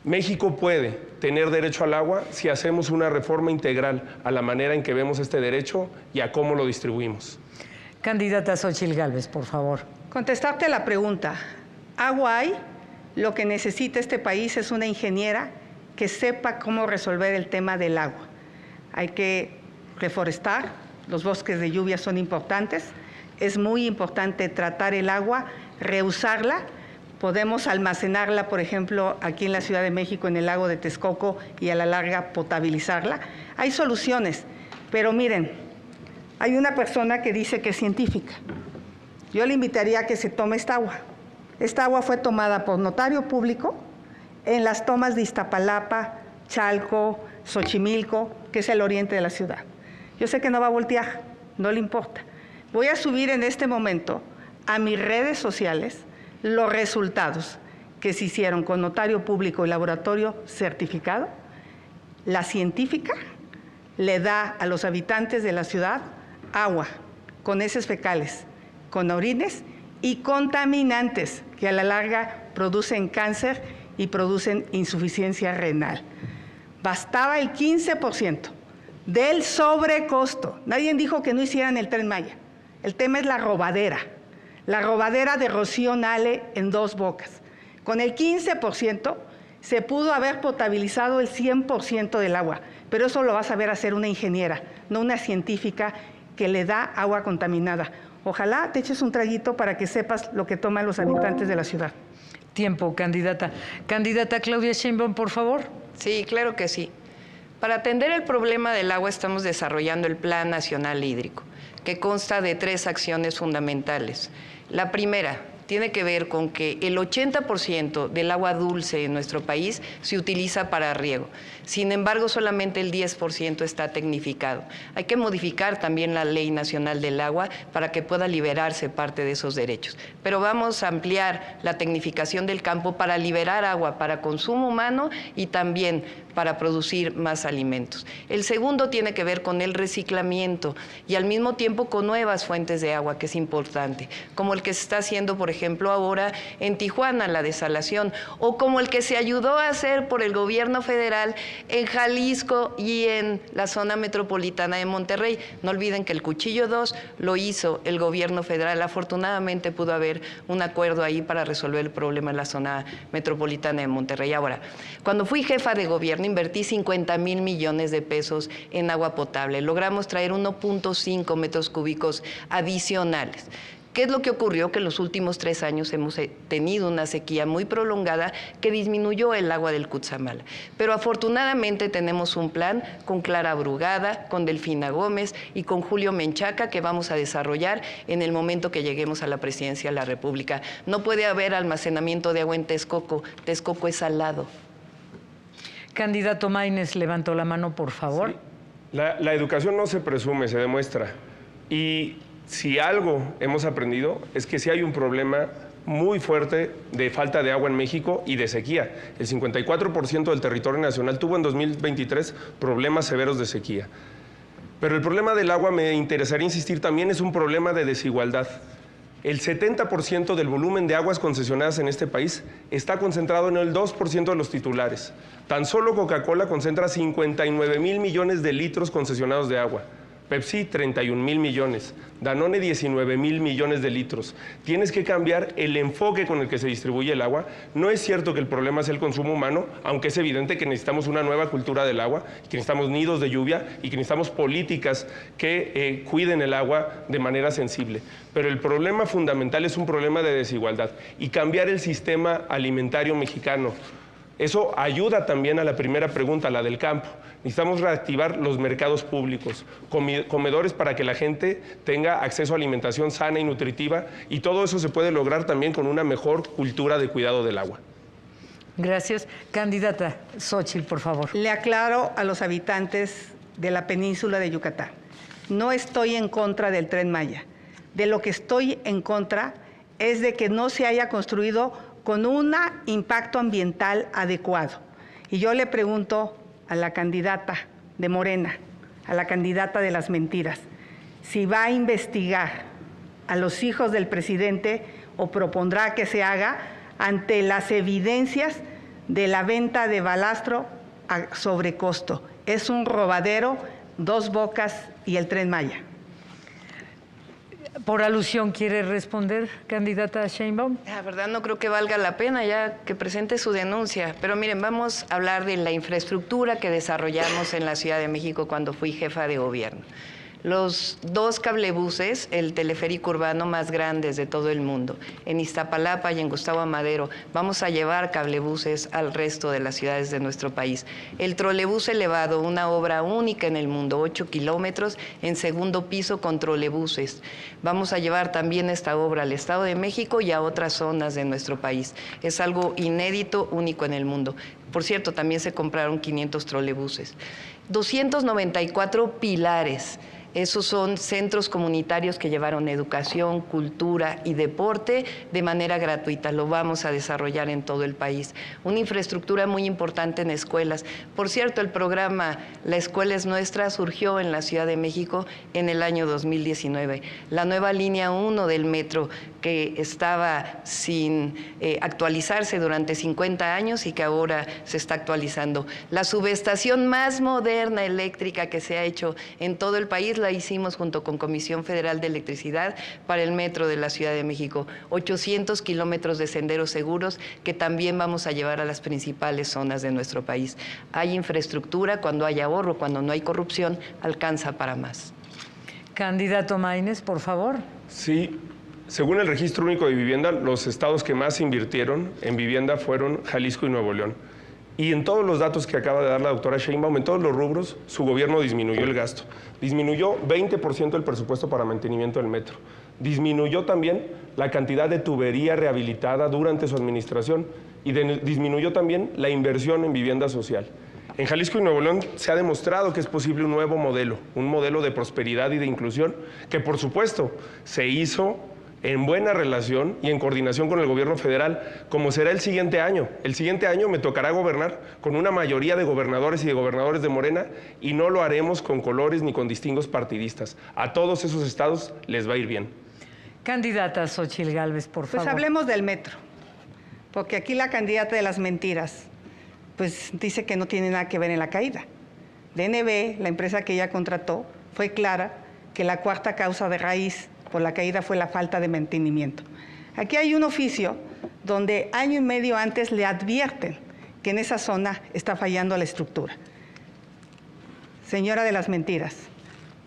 México puede tener derecho al agua si hacemos una reforma integral a la manera en que vemos este derecho y a cómo lo distribuimos. Candidata Xóchitl Gálvez, por favor. Contestarte a la pregunta. Agua hay, lo que necesita este país es una ingeniera que sepa cómo resolver el tema del agua. Hay que reforestar, los bosques de lluvia son importantes, es muy importante tratar el agua, reusarla. Podemos almacenarla, por ejemplo, aquí en la Ciudad de México, en el lago de Texcoco, y a la larga potabilizarla. Hay soluciones, pero miren, hay una persona que dice que es científica. Yo le invitaría a que se tome esta agua. Esta agua fue tomada por notario público en las tomas de Iztapalapa, Chalco, Xochimilco, que es el oriente de la ciudad. Yo sé que no va a voltear, no le importa. Voy a subir en este momento a mis redes sociales los resultados que se hicieron con notario público y laboratorio certificado. La científica le da a los habitantes de la ciudad agua con heces fecales, con orines y contaminantes que a la larga producen cáncer y producen insuficiencia renal. Bastaba el 15% del sobrecosto. Nadie dijo que no hicieran el Tren Maya. El tema es la robadera de Rocío Nale en Dos Bocas. Con el 15% se pudo haber potabilizado el 100% del agua, pero eso lo va a saber hacer una ingeniera, no una científica que le da agua contaminada. Ojalá te eches un traguito para que sepas lo que toman los habitantes de la ciudad. Tiempo, candidata. Candidata Claudia Sheinbaum, por favor. Sí, claro que sí. Para atender el problema del agua estamos desarrollando el Plan Nacional Hídrico, que consta de 3 acciones fundamentales. La primera tiene que ver con que el 80% del agua dulce en nuestro país se utiliza para riego. Sin embargo, solamente el 10% está tecnificado. Hay que modificar también la Ley Nacional del Agua para que pueda liberarse parte de esos derechos. Pero vamos a ampliar la tecnificación del campo para liberar agua para consumo humano y también para producir más alimentos. El segundo tiene que ver con el reciclamiento y al mismo tiempo con nuevas fuentes de agua, que es importante, como el que se está haciendo, por ejemplo, ahora en Tijuana, la desalación, o como el que se ayudó a hacer por el gobierno federal en Jalisco y en la zona metropolitana de Monterrey. No olviden que el Cuchillo 2 lo hizo el gobierno federal. Afortunadamente pudo haber un acuerdo ahí para resolver el problema en la zona metropolitana de Monterrey. Ahora, cuando fui jefa de gobierno, invertí 50,000 millones de pesos en agua potable. Logramos traer 1.5 metros cúbicos adicionales. ¿Qué es lo que ocurrió? Que en los últimos 3 años hemos tenido una sequía muy prolongada que disminuyó el agua del Cutzamala. Pero afortunadamente tenemos un plan con Clara Brugada, con Delfina Gómez y con Julio Menchaca que vamos a desarrollar en el momento que lleguemos a la presidencia de la República. No puede haber almacenamiento de agua en Texcoco. Texcoco es salado. Candidato Maínez, levantó la mano, por favor. Sí. La educación no se presume, se demuestra. Y si algo hemos aprendido es que sí hay un problema muy fuerte de falta de agua en México y de sequía. El 54% del territorio nacional tuvo en 2023 problemas severos de sequía. Pero el problema del agua, me interesaría insistir, también es un problema de desigualdad. El 70% del volumen de aguas concesionadas en este país está concentrado en el 2% de los titulares. Tan solo Coca-Cola concentra 59,000 millones de litros concesionados de agua. Pepsi, 31,000 millones. Danone, 19,000 millones de litros. Tienes que cambiar el enfoque con el que se distribuye el agua. No es cierto que el problema es el consumo humano, aunque es evidente que necesitamos una nueva cultura del agua, que necesitamos nidos de lluvia y que necesitamos políticas que cuiden el agua de manera sensible. Pero el problema fundamental es un problema de desigualdad y cambiar el sistema alimentario mexicano. Eso ayuda también a la primera pregunta, la del campo. Necesitamos reactivar los mercados públicos, comedores para que la gente tenga acceso a alimentación sana y nutritiva, y todo eso se puede lograr también con una mejor cultura de cuidado del agua. Gracias. Candidata Xóchitl, por favor. Le aclaro a los habitantes de la península de Yucatán. No estoy en contra del Tren Maya. De lo que estoy en contra es de que no se haya construido con un impacto ambiental adecuado. Y yo le pregunto a la candidata de Morena, a la candidata de las mentiras, si va a investigar a los hijos del presidente o propondrá que se haga ante las evidencias de la venta de balastro a sobrecosto. Es un robadero, Dos Bocas y el Tren Maya. Por alusión, ¿quiere responder, candidata Sheinbaum? La verdad no creo que valga la pena ya que presente su denuncia. Pero miren, vamos a hablar de la infraestructura que desarrollamos en la Ciudad de México cuando fui jefa de gobierno. Los 2 cablebuses, el teleférico urbano más grandes de todo el mundo, en Iztapalapa y en Gustavo Amadero. Vamos a llevar cablebuses al resto de las ciudades de nuestro país. El trolebús elevado, una obra única en el mundo, 8 kilómetros en segundo piso con trolebuses. Vamos a llevar también esta obra al Estado de México y a otras zonas de nuestro país. Es algo inédito, único en el mundo. Por cierto, también se compraron 500 trolebuses. 294 pilares. Esos son centros comunitarios que llevaron educación, cultura y deporte de manera gratuita. Lo vamos a desarrollar en todo el país. Una infraestructura muy importante en escuelas. Por cierto, el programa La Escuela es Nuestra surgió en la Ciudad de México en el año 2019. La nueva línea 1 del metro que estaba sin actualizarse durante 50 años y que ahora se está actualizando. La subestación más moderna eléctrica que se ha hecho en todo el país la hicimos junto con Comisión Federal de Electricidad para el metro de la Ciudad de México. 800 kilómetros de senderos seguros que también vamos a llevar a las principales zonas de nuestro país. Hay infraestructura, cuando hay ahorro, cuando no hay corrupción, alcanza para más. Candidato Maínez, por favor. Sí, según el Registro Único de Vivienda, los estados que más invirtieron en vivienda fueron Jalisco y Nuevo León. Y en todos los datos que acaba de dar la doctora Sheinbaum, en todos los rubros, su gobierno disminuyó el gasto. Disminuyó 20% el presupuesto para mantenimiento del metro. Disminuyó también la cantidad de tubería rehabilitada durante su administración y disminuyó también la inversión en vivienda social. En Jalisco y Nuevo León se ha demostrado que es posible un nuevo modelo, un modelo de prosperidad y de inclusión que, por supuesto, se hizo en buena relación y en coordinación con el gobierno federal, como será el siguiente año. El siguiente año me tocará gobernar con una mayoría de gobernadores y de gobernadores de Morena y no lo haremos con colores ni con distingos partidistas. A todos esos estados les va a ir bien. Candidata Xóchitl Gálvez, por favor. Pues hablemos del metro, porque aquí la candidata de las mentiras, pues dice que no tiene nada que ver en la caída. DNB, la empresa que ella contrató, fue clara que la cuarta causa de raíz por la caída fue la falta de mantenimiento. Aquí hay un oficio donde año y medio antes le advierten que en esa zona está fallando la estructura. Señora de las mentiras,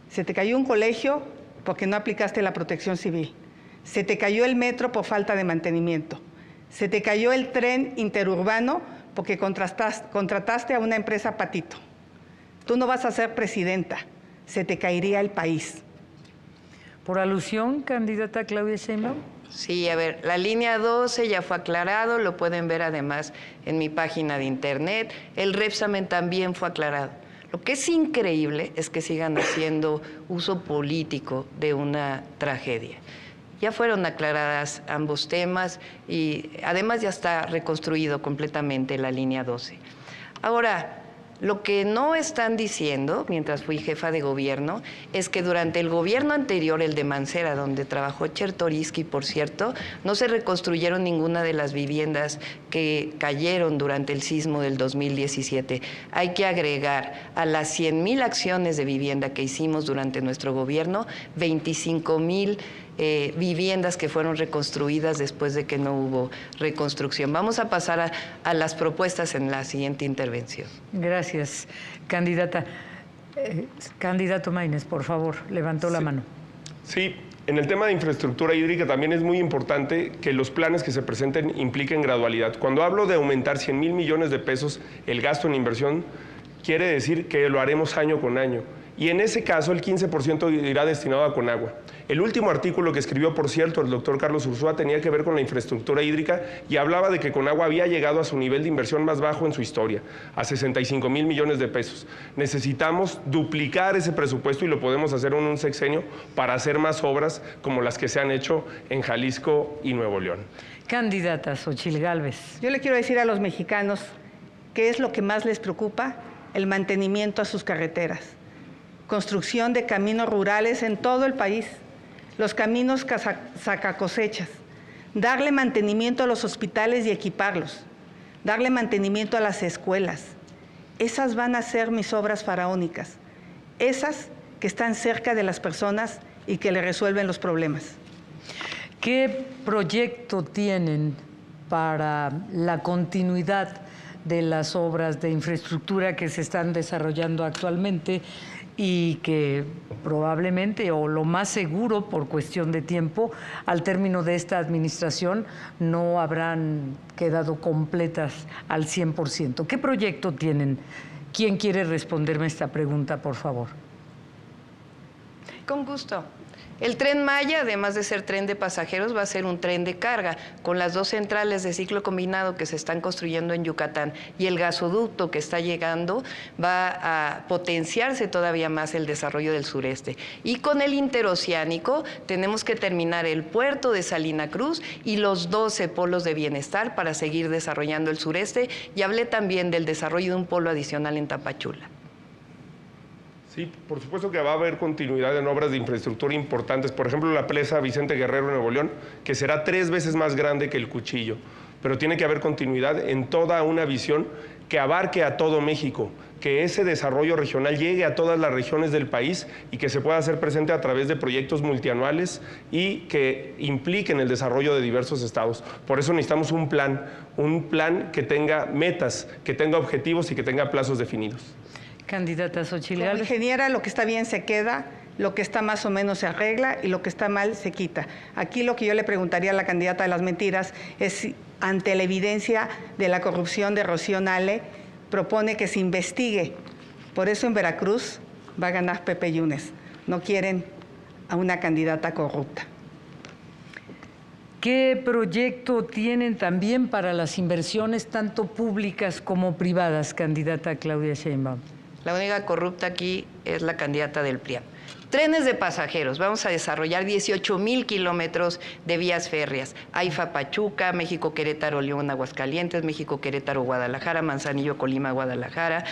se te cayó un colegio porque no aplicaste la protección civil. Se te cayó el metro por falta de mantenimiento. Se te cayó el tren interurbano porque contrataste a una empresa patito. Tú no vas a ser presidenta, se te caería el país. Por alusión, candidata Claudia Sheinbaum. Sí, a ver, la línea 12 ya fue aclarado, lo pueden ver además en mi página de internet. El Repsamen también fue aclarado. Lo que es increíble es que sigan haciendo uso político de una tragedia. Ya fueron aclaradas ambos temas y además ya está reconstruido completamente la línea 12. Ahora, lo que no están diciendo, mientras fui jefa de gobierno, es que durante el gobierno anterior, el de Mancera, donde trabajó Chertoriski, por cierto, no se reconstruyeron ninguna de las viviendas que cayeron durante el sismo del 2017. Hay que agregar a las 100,000 acciones de vivienda que hicimos durante nuestro gobierno, 25,000 viviendas que fueron reconstruidas después de que no hubo reconstrucción. Vamos a pasar a las propuestas en la siguiente intervención. Gracias, candidata. Candidato Maínez, por favor, levantó la mano. Sí, en el tema de infraestructura hídrica también es muy importante que los planes que se presenten impliquen gradualidad. Cuando hablo de aumentar 100,000 millones de pesos el gasto en inversión, quiere decir que lo haremos año con año. Y en ese caso el 15% irá destinado a Conagua. El último artículo que escribió, por cierto, el doctor Carlos Ursúa tenía que ver con la infraestructura hídrica y hablaba de que Conagua había llegado a su nivel de inversión más bajo en su historia, a 65,000 millones de pesos. Necesitamos duplicar ese presupuesto y lo podemos hacer en un sexenio para hacer más obras como las que se han hecho en Jalisco y Nuevo León. Candidata Xóchitl Gálvez. Yo le quiero decir a los mexicanos qué es lo que más les preocupa: el mantenimiento a sus carreteras, construcción de caminos rurales en todo el país, los caminos sacacosechas, darle mantenimiento a los hospitales y equiparlos, darle mantenimiento a las escuelas. Esas van a ser mis obras faraónicas, esas que están cerca de las personas y que le resuelven los problemas. ¿Qué proyecto tienen para la continuidad de las obras de infraestructura que se están desarrollando actualmente y que probablemente, o lo más seguro por cuestión de tiempo, al término de esta administración no habrán quedado completas al 100%? ¿Qué proyecto tienen? ¿Quién quiere responderme esta pregunta, por favor? Con gusto. El Tren Maya, además de ser tren de pasajeros, va a ser un tren de carga, con las 2 centrales de ciclo combinado que se están construyendo en Yucatán y el gasoducto que está llegando, va a potenciarse todavía más el desarrollo del sureste. Y con el interoceánico tenemos que terminar el puerto de Salina Cruz y los 12 polos de bienestar para seguir desarrollando el sureste. Y hablé también del desarrollo de un polo adicional en Tapachula. Sí, por supuesto que va a haber continuidad en obras de infraestructura importantes. Por ejemplo, la presa Vicente Guerrero en Nuevo León, que será 3 veces más grande que el Cuchillo. Pero tiene que haber continuidad en toda una visión que abarque a todo México, que ese desarrollo regional llegue a todas las regiones del país y que se pueda hacer presente a través de proyectos multianuales y que impliquen el desarrollo de diversos estados. Por eso necesitamos un plan que tenga metas, que tenga objetivos y que tenga plazos definidos. Candidata Xóchitl Como Gálvez. ingeniera, lo que está bien se queda, lo que está más o menos se arregla y lo que está mal se quita. Aquí lo que yo le preguntaría a la candidata de las mentiras es si, ante la evidencia de la corrupción de Rocío Nale, propone que se investigue. Por eso en Veracruz va a ganar Pepe Yunes. No quieren a una candidata corrupta. ¿Qué proyecto tienen también para las inversiones tanto públicas como privadas, candidata Claudia Sheinbaum? La única corrupta aquí es la candidata del PRIAN. Trenes de pasajeros. Vamos a desarrollar 18,000 kilómetros de vías férreas. AIFA Pachuca, México Querétaro León Aguascalientes, México Querétaro Guadalajara, Manzanillo Colima Guadalajara,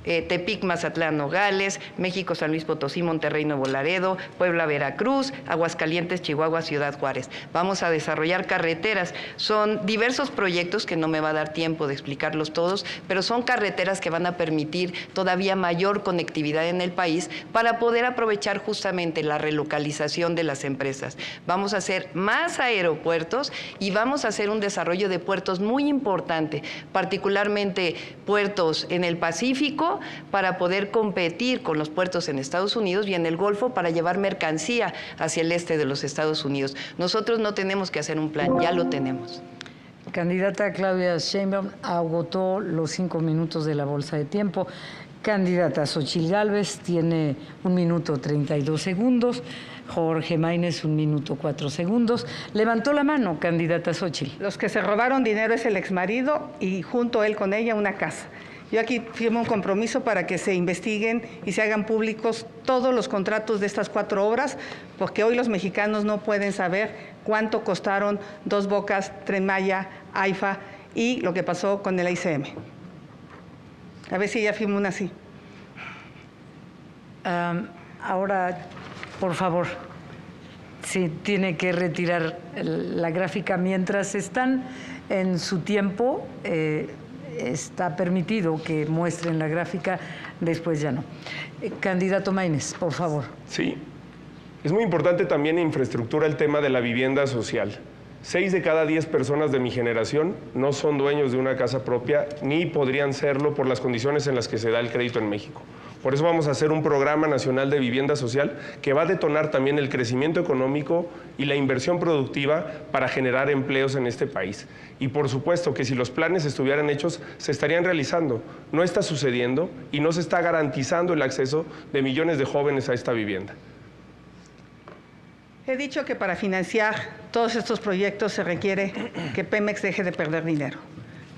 Tepic, Mazatlán, Nogales, México, San Luis Potosí, Monterrey, Nuevo Laredo, Puebla, Veracruz, Aguascalientes, Chihuahua, Ciudad Juárez. Vamos a desarrollar carreteras. Son diversos proyectos que no me va a dar tiempo de explicarlos todos, pero son carreteras que van a permitir todavía mayor conectividad en el país para poder aprovechar justamente la relocalización de las empresas. Vamos a hacer más aeropuertos y vamos a hacer un desarrollo de puertos muy importante, particularmente puertos en el Pacífico, para poder competir con los puertos en Estados Unidos y en el Golfo para llevar mercancía hacia el este de los Estados Unidos. Nosotros no tenemos que hacer un plan, ya lo tenemos. Candidata Claudia Sheinbaum agotó los 5 minutos de la bolsa de tiempo. Candidata Xochitl Gálvez tiene 1 minuto 32 segundos. Jorge Maínez, 1 minuto 4 segundos. Levantó la mano, candidata Xochitl. Los que se robaron dinero es el exmarido y junto a él con ella una casa. Yo aquí firmo un compromiso para que se investiguen y se hagan públicos todos los contratos de estas 4 obras, porque hoy los mexicanos no pueden saber cuánto costaron Dos Bocas, Tren Maya, AIFA y lo que pasó con el ICM. A ver si ya firmo una así. Ahora, por favor, si tiene que retirar la gráfica mientras están en su tiempo. Está permitido que muestren la gráfica, después ya no. Candidato Maínez, por favor. Sí. Es muy importante también en infraestructura el tema de la vivienda social. 6 de cada 10 personas de mi generación no son dueños de una casa propia, ni podrían serlo por las condiciones en las que se da el crédito en México. Por eso vamos a hacer un programa nacional de vivienda social que va a detonar también el crecimiento económico y la inversión productiva para generar empleos en este país. Y por supuesto que si los planes estuvieran hechos, se estarían realizando. No está sucediendo y no se está garantizando el acceso de millones de jóvenes a esta vivienda. He dicho que para financiar todos estos proyectos se requiere que Pemex deje de perder dinero.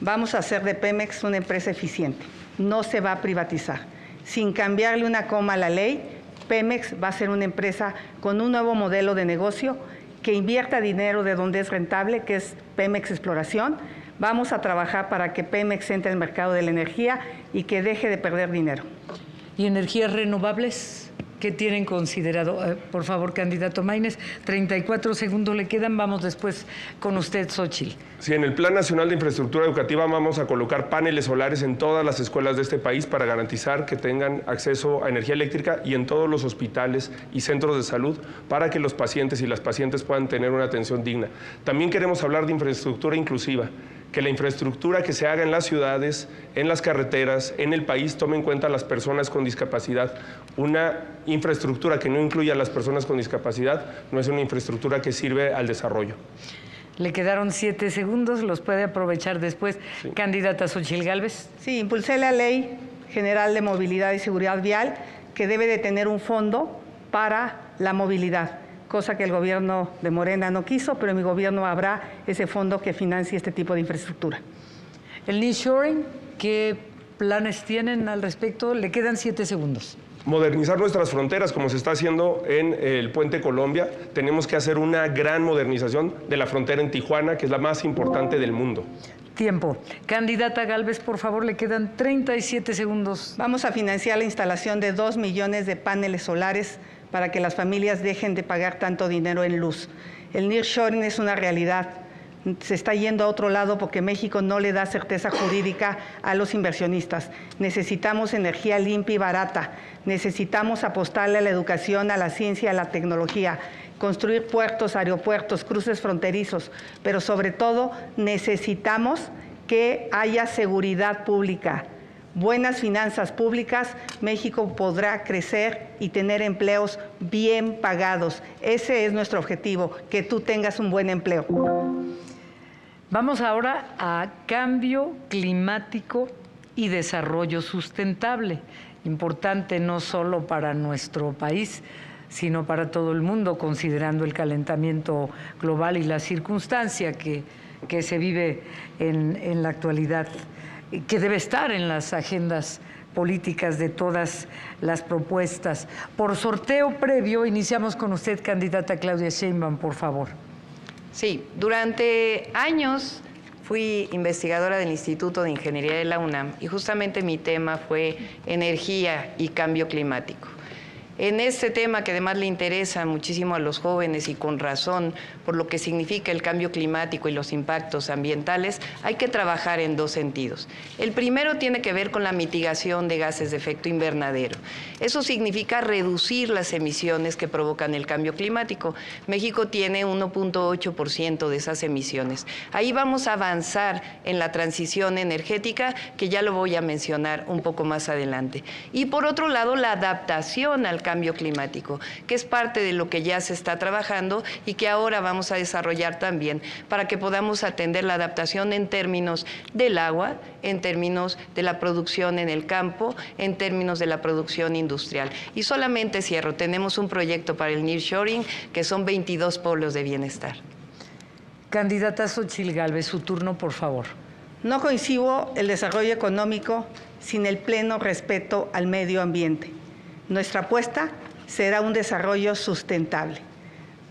Vamos a hacer de Pemex una empresa eficiente. No se va a privatizar. Sin cambiarle una coma a la ley, Pemex va a ser una empresa con un nuevo modelo de negocio que invierta dinero de donde es rentable, que es Pemex Exploración. Vamos a trabajar para que Pemex entre al mercado de la energía y que deje de perder dinero. ¿Y energías renovables? ¿Qué tienen considerado? Por favor, candidato Maínez, 34 segundos le quedan. Vamos después con usted, Xochitl. Sí, en el Plan Nacional de Infraestructura Educativa vamos a colocar paneles solares en todas las escuelas de este país para garantizar que tengan acceso a energía eléctrica y en todos los hospitales y centros de salud para que los pacientes y las pacientes puedan tener una atención digna. También queremos hablar de infraestructura inclusiva, que la infraestructura que se haga en las ciudades, en las carreteras, en el país, tome en cuenta a las personas con discapacidad. Una infraestructura que no incluya a las personas con discapacidad no es una infraestructura que sirve al desarrollo. Le quedaron 7 segundos, los puede aprovechar después. Sí. Candidata Xochitl Gálvez. Sí, impulsé la Ley General de Movilidad y Seguridad Vial, que debe de tener un fondo para la movilidad, cosa que el gobierno de Morena no quiso, pero en mi gobierno habrá ese fondo que financie este tipo de infraestructura. El nearshoring, ¿qué planes tienen al respecto? Le quedan 7 segundos. Modernizar nuestras fronteras, como se está haciendo en el Puente Colombia. Tenemos que hacer una gran modernización de la frontera en Tijuana, que es la más importante del mundo. Tiempo. Candidata Gálvez, por favor, le quedan 37 segundos. Vamos a financiar la instalación de 2 millones de paneles solares para que las familias dejen de pagar tanto dinero en luz. El nearshoring es una realidad. Se está yendo a otro lado porque México no le da certeza jurídica a los inversionistas. Necesitamos energía limpia y barata. Necesitamos apostarle a la educación, a la ciencia, a la tecnología, construir puertos, aeropuertos, cruces fronterizos, pero sobre todo necesitamos que haya seguridad pública. buenas finanzas públicas, México podrá crecer y tener empleos bien pagados. Ese es nuestro objetivo, que tú tengas un buen empleo. Vamos ahora a cambio climático y desarrollo sustentable. Importante no solo para nuestro país, sino para todo el mundo, considerando el calentamiento global y la circunstancia que se vive en la actualidad, que debe estar en las agendas políticas de todas las propuestas. Por sorteo previo, iniciamos con usted, candidata Claudia Sheinbaum, por favor. Sí, durante años fui investigadora del Instituto de Ingeniería de la UNAM y justamente mi tema fue energía y cambio climático. En este tema, que además le interesa muchísimo a los jóvenes y con razón por lo que significa el cambio climático y los impactos ambientales, hay que trabajar en dos sentidos. El primero tiene que ver con la mitigación de gases de efecto invernadero. Eso significa reducir las emisiones que provocan el cambio climático. México tiene 1.8% de esas emisiones. Ahí vamos a avanzar en la transición energética, que ya lo voy a mencionar un poco más adelante. Y por otro lado, la adaptación al cambio climático, que es parte de lo que ya se está trabajando y que ahora vamos a desarrollar también para que podamos atender la adaptación en términos del agua, en términos de la producción en el campo, en términos de la producción industrial. Y solamente cierro, tenemos un proyecto para el nearshoring, que son 22 polos de bienestar. Candidata Xóchitl Gálvez, su turno, por favor. No concibo el desarrollo económico sin el pleno respeto al medio ambiente. Nuestra apuesta será un desarrollo sustentable.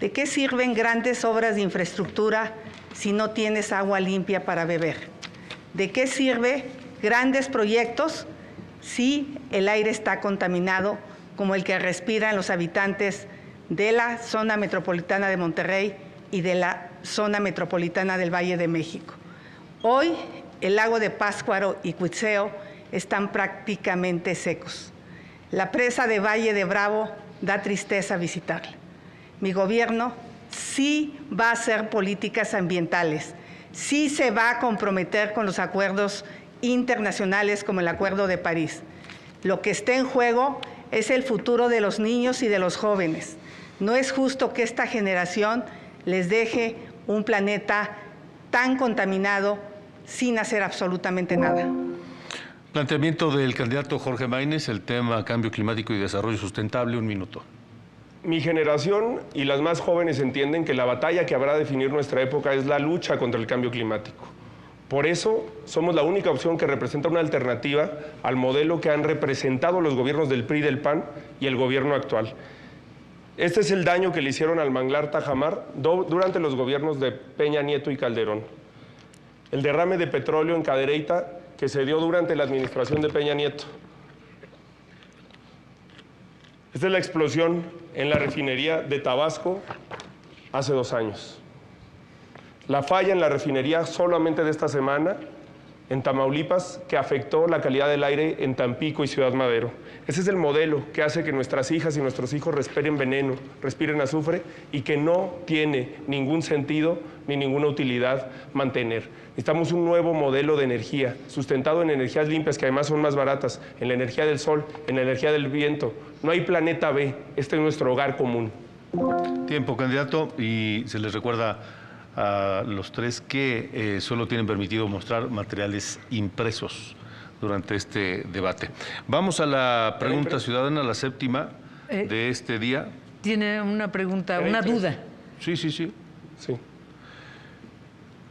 ¿De qué sirven grandes obras de infraestructura si no tienes agua limpia para beber? ¿De qué sirve grandes proyectos si el aire está contaminado, como el que respiran los habitantes de la zona metropolitana de Monterrey y de la zona metropolitana del Valle de México? Hoy el lago de Pátzcuaro y Cuitzeo están prácticamente secos. La presa de Valle de Bravo da tristeza visitarla. Mi gobierno sí va a hacer políticas ambientales, sí se va a comprometer con los acuerdos internacionales como el Acuerdo de París. Lo que está en juego es el futuro de los niños y de los jóvenes. No es justo que esta generación les deje un planeta tan contaminado sin hacer absolutamente nada. Planteamiento del candidato Jorge Maínez, el tema cambio climático y desarrollo sustentable, 1 minuto. Mi generación y las más jóvenes entienden que la batalla que habrá de definir nuestra época es la lucha contra el cambio climático. Por eso somos la única opción que representa una alternativa al modelo que han representado los gobiernos del PRI, del PAN y el gobierno actual. Este es el daño que le hicieron al manglar Tajamar durante los gobiernos de Peña Nieto y Calderón. El derrame de petróleo en Cadereyta, que se dio durante la administración de Peña Nieto. Esta es la explosión en la refinería de Tabasco hace 2 años. La falla en la refinería solamente de esta semana en Tamaulipas, que afectó la calidad del aire en Tampico y Ciudad Madero. Ese es el modelo que hace que nuestras hijas y nuestros hijos respiren veneno, respiren azufre, y que no tiene ningún sentido ni ninguna utilidad mantener. Necesitamos un nuevo modelo de energía, sustentado en energías limpias, que además son más baratas, en la energía del sol, en la energía del viento. No hay planeta B, este es nuestro hogar común. Tiempo, candidato, y se les recuerda a los tres que solo tienen permitido mostrar materiales impresos durante este debate. Vamos a la pregunta ciudadana, la séptima de este día. Tiene una pregunta, una duda. Sí.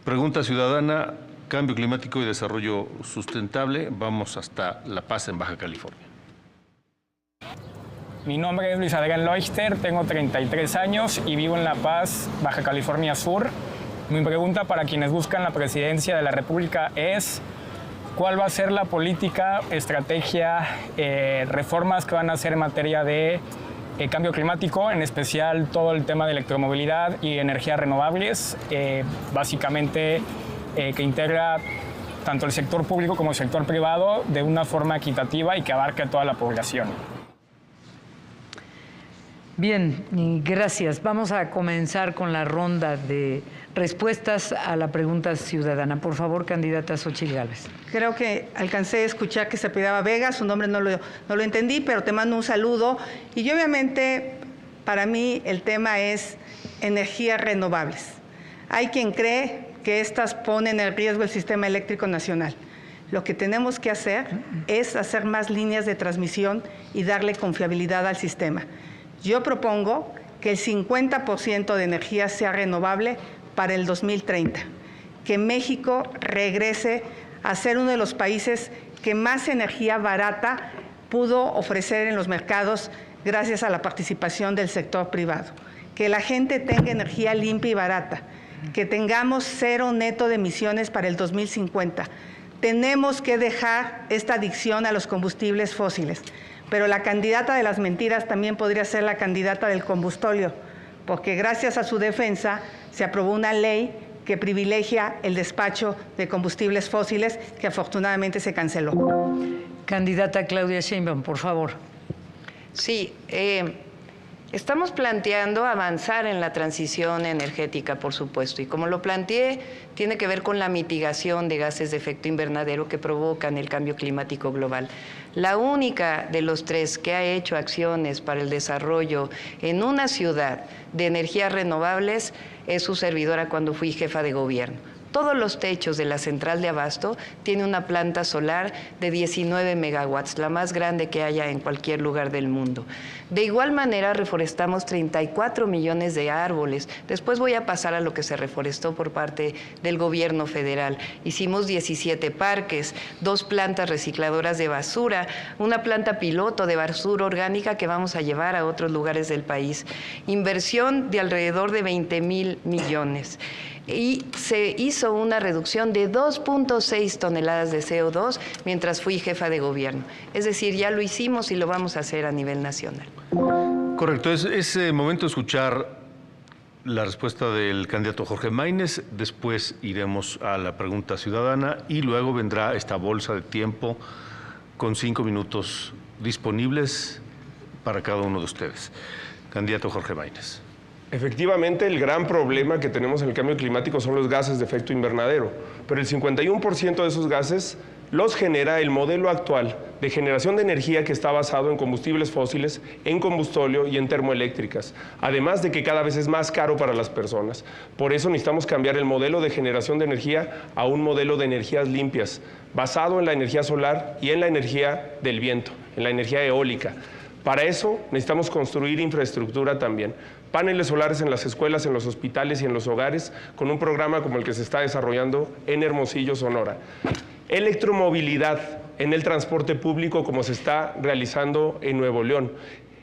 Pregunta ciudadana, cambio climático y desarrollo sustentable. Vamos hasta La Paz, en Baja California. Mi nombre es Luis Adrián Leuchter, tengo 33 años y vivo en La Paz, Baja California Sur. Mi pregunta para quienes buscan la presidencia de la República es: ¿cuál va a ser la política, estrategia, reformas que van a hacer en materia de cambio climático, en especial todo el tema de electromovilidad y energías renovables, básicamente que integra tanto el sector público como el sector privado de una forma equitativa y que abarque a toda la población? Bien, y gracias. Vamos a comenzar con la ronda de respuestas a la pregunta ciudadana. Por favor, candidata Xóchitl Gálvez. Creo que alcancé a escuchar que se apellidaba Vega, su nombre no lo entendí, pero te mando un saludo. Y obviamente, para mí, el tema es energías renovables. Hay quien cree que estas ponen en riesgo el sistema eléctrico nacional. Lo que tenemos que hacer es hacer más líneas de transmisión y darle confiabilidad al sistema. Yo propongo que el 50% de energía sea renovable para el 2030, que México regrese a ser uno de los países que más energía barata pudo ofrecer en los mercados gracias a la participación del sector privado, que la gente tenga energía limpia y barata, que tengamos cero neto de emisiones para el 2050. Tenemos que dejar esta adicción a los combustibles fósiles. Pero la candidata de las mentiras también podría ser la candidata del combustóleo, porque gracias a su defensa se aprobó una ley que privilegia el despacho de combustibles fósiles, que afortunadamente se canceló. Candidata Claudia Sheinbaum, por favor. Sí, estamos planteando avanzar en la transición energética, por supuesto, y como lo planteé, tiene que ver con la mitigación de gases de efecto invernadero que provocan el cambio climático global. La única de los tres que ha hecho acciones para el desarrollo en una ciudad de energías renovables es su servidora cuando fui jefa de gobierno. Todos los techos de la central de abasto tiene una planta solar de 19 megawatts, la más grande que haya en cualquier lugar del mundo. De igual manera, reforestamos 34 millones de árboles. Después voy a pasar a lo que se reforestó por parte del gobierno federal. Hicimos 17 parques, 2 plantas recicladoras de basura, una planta piloto de basura orgánica que vamos a llevar a otros lugares del país. Inversión de alrededor de 20,000 millones. Y se hizo una reducción de 2.6 toneladas de CO2 mientras fui jefa de gobierno. Es decir, ya lo hicimos y lo vamos a hacer a nivel nacional. Correcto, es momento de escuchar la respuesta del candidato Jorge Maínez, después iremos a la pregunta ciudadana y luego vendrá esta bolsa de tiempo con 5 minutos disponibles para cada uno de ustedes. Candidato Jorge Maínez. Efectivamente, el gran problema que tenemos en el cambio climático son los gases de efecto invernadero, pero el 51% de esos gases los genera el modelo actual de generación de energía que está basado en combustibles fósiles, en combustóleo y en termoeléctricas, además de que cada vez es más caro para las personas. Por eso necesitamos cambiar el modelo de generación de energía a un modelo de energías limpias, basado en la energía solar y en la energía del viento, en la energía eólica. Para eso necesitamos construir infraestructura también. Paneles solares en las escuelas, en los hospitales y en los hogares, con un programa como el que se está desarrollando en Hermosillo, Sonora. Electromovilidad en el transporte público, como se está realizando en Nuevo León.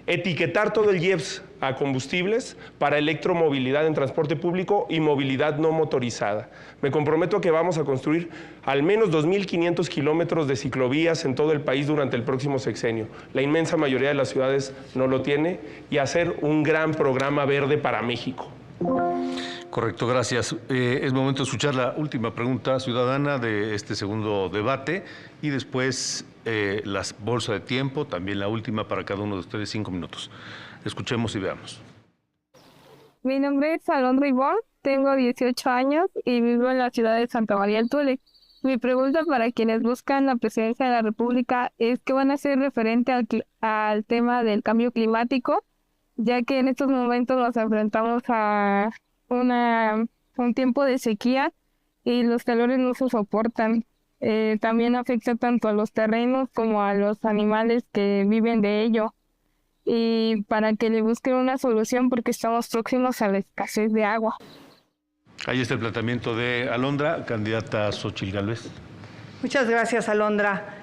Etiquetar todo el IEPS a combustibles para electromovilidad en transporte público y movilidad no motorizada. Me comprometo a que vamos a construir al menos 2.500 kilómetros de ciclovías en todo el país durante el próximo sexenio. La inmensa mayoría de las ciudades no lo tiene, y hacer un gran programa verde para México. Correcto, gracias. Es momento de escuchar la última pregunta ciudadana de este segundo debate y después las bolsas de tiempo, también la última para cada uno de ustedes, 5 minutos. Escuchemos y veamos. Mi nombre es Alondra Ivonne, tengo 18 años y vivo en la ciudad de Santa María del Tule. Mi pregunta para quienes buscan la presidencia de la República es qué van a hacer referente al tema del cambio climático, ya que en estos momentos nos enfrentamos a un tiempo de sequía y los calores no se soportan. También afecta tanto a los terrenos como a los animales que viven de ello. Y para que le busquen una solución porque estamos próximos a la escasez de agua. Ahí está el planteamiento de Alondra, candidata Xóchitl Gálvez. Muchas gracias, Alondra.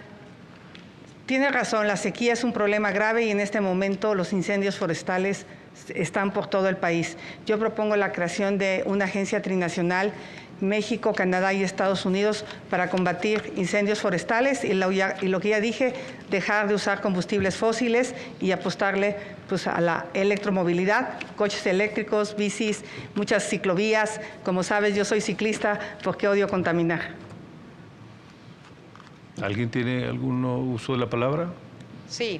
Tiene razón, la sequía es un problema grave y en este momento los incendios forestales están por todo el país. Yo propongo la creación de una agencia trinacional, México, Canadá y Estados Unidos, para combatir incendios forestales y lo que ya dije, dejar de usar combustibles fósiles y apostarle pues, a la electromovilidad, coches eléctricos, bicis, muchas ciclovías. Como sabes, yo soy ciclista porque odio contaminar. ¿Alguien tiene algún uso de la palabra? Sí.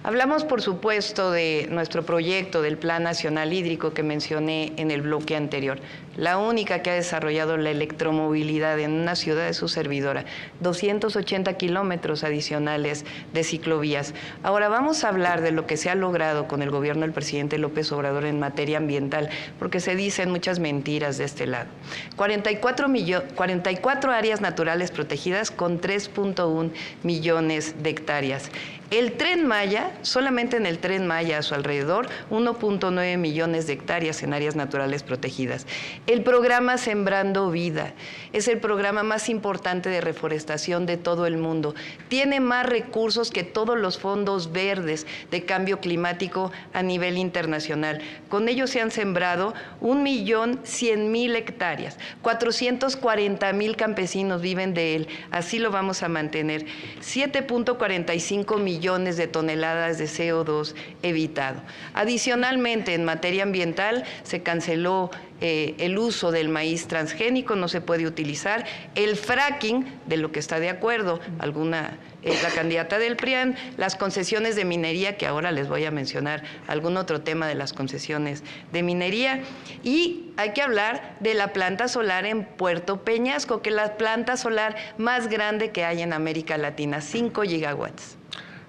Hablamos, por supuesto, de nuestro proyecto del Plan Nacional Hídrico que mencioné en el bloque anterior. La única que ha desarrollado la electromovilidad en una ciudad de su servidora. 280 kilómetros adicionales de ciclovías. Ahora vamos a hablar de lo que se ha logrado con el gobierno del presidente López Obrador en materia ambiental, porque se dicen muchas mentiras de este lado. 44 áreas naturales protegidas con 3.1 millones de hectáreas. El Tren Maya, solamente en el Tren Maya a su alrededor, 1.9 millones de hectáreas en áreas naturales protegidas. El programa Sembrando Vida es el programa más importante de reforestación de todo el mundo. Tiene más recursos que todos los fondos verdes de cambio climático a nivel internacional. Con ello se han sembrado 1.100.000 hectáreas. 440.000 campesinos viven de él. Así lo vamos a mantener. 7.45 millones de toneladas de CO2 evitado. Adicionalmente, en materia ambiental, se canceló el uso del maíz transgénico, no se puede utilizar. El fracking, de lo que está de acuerdo la candidata del PRIAN, las concesiones de minería, que ahora les voy a mencionar algún otro tema de las concesiones de minería. Y hay que hablar de la planta solar en Puerto Peñasco, que es la planta solar más grande que hay en América Latina, 5 gigawatts.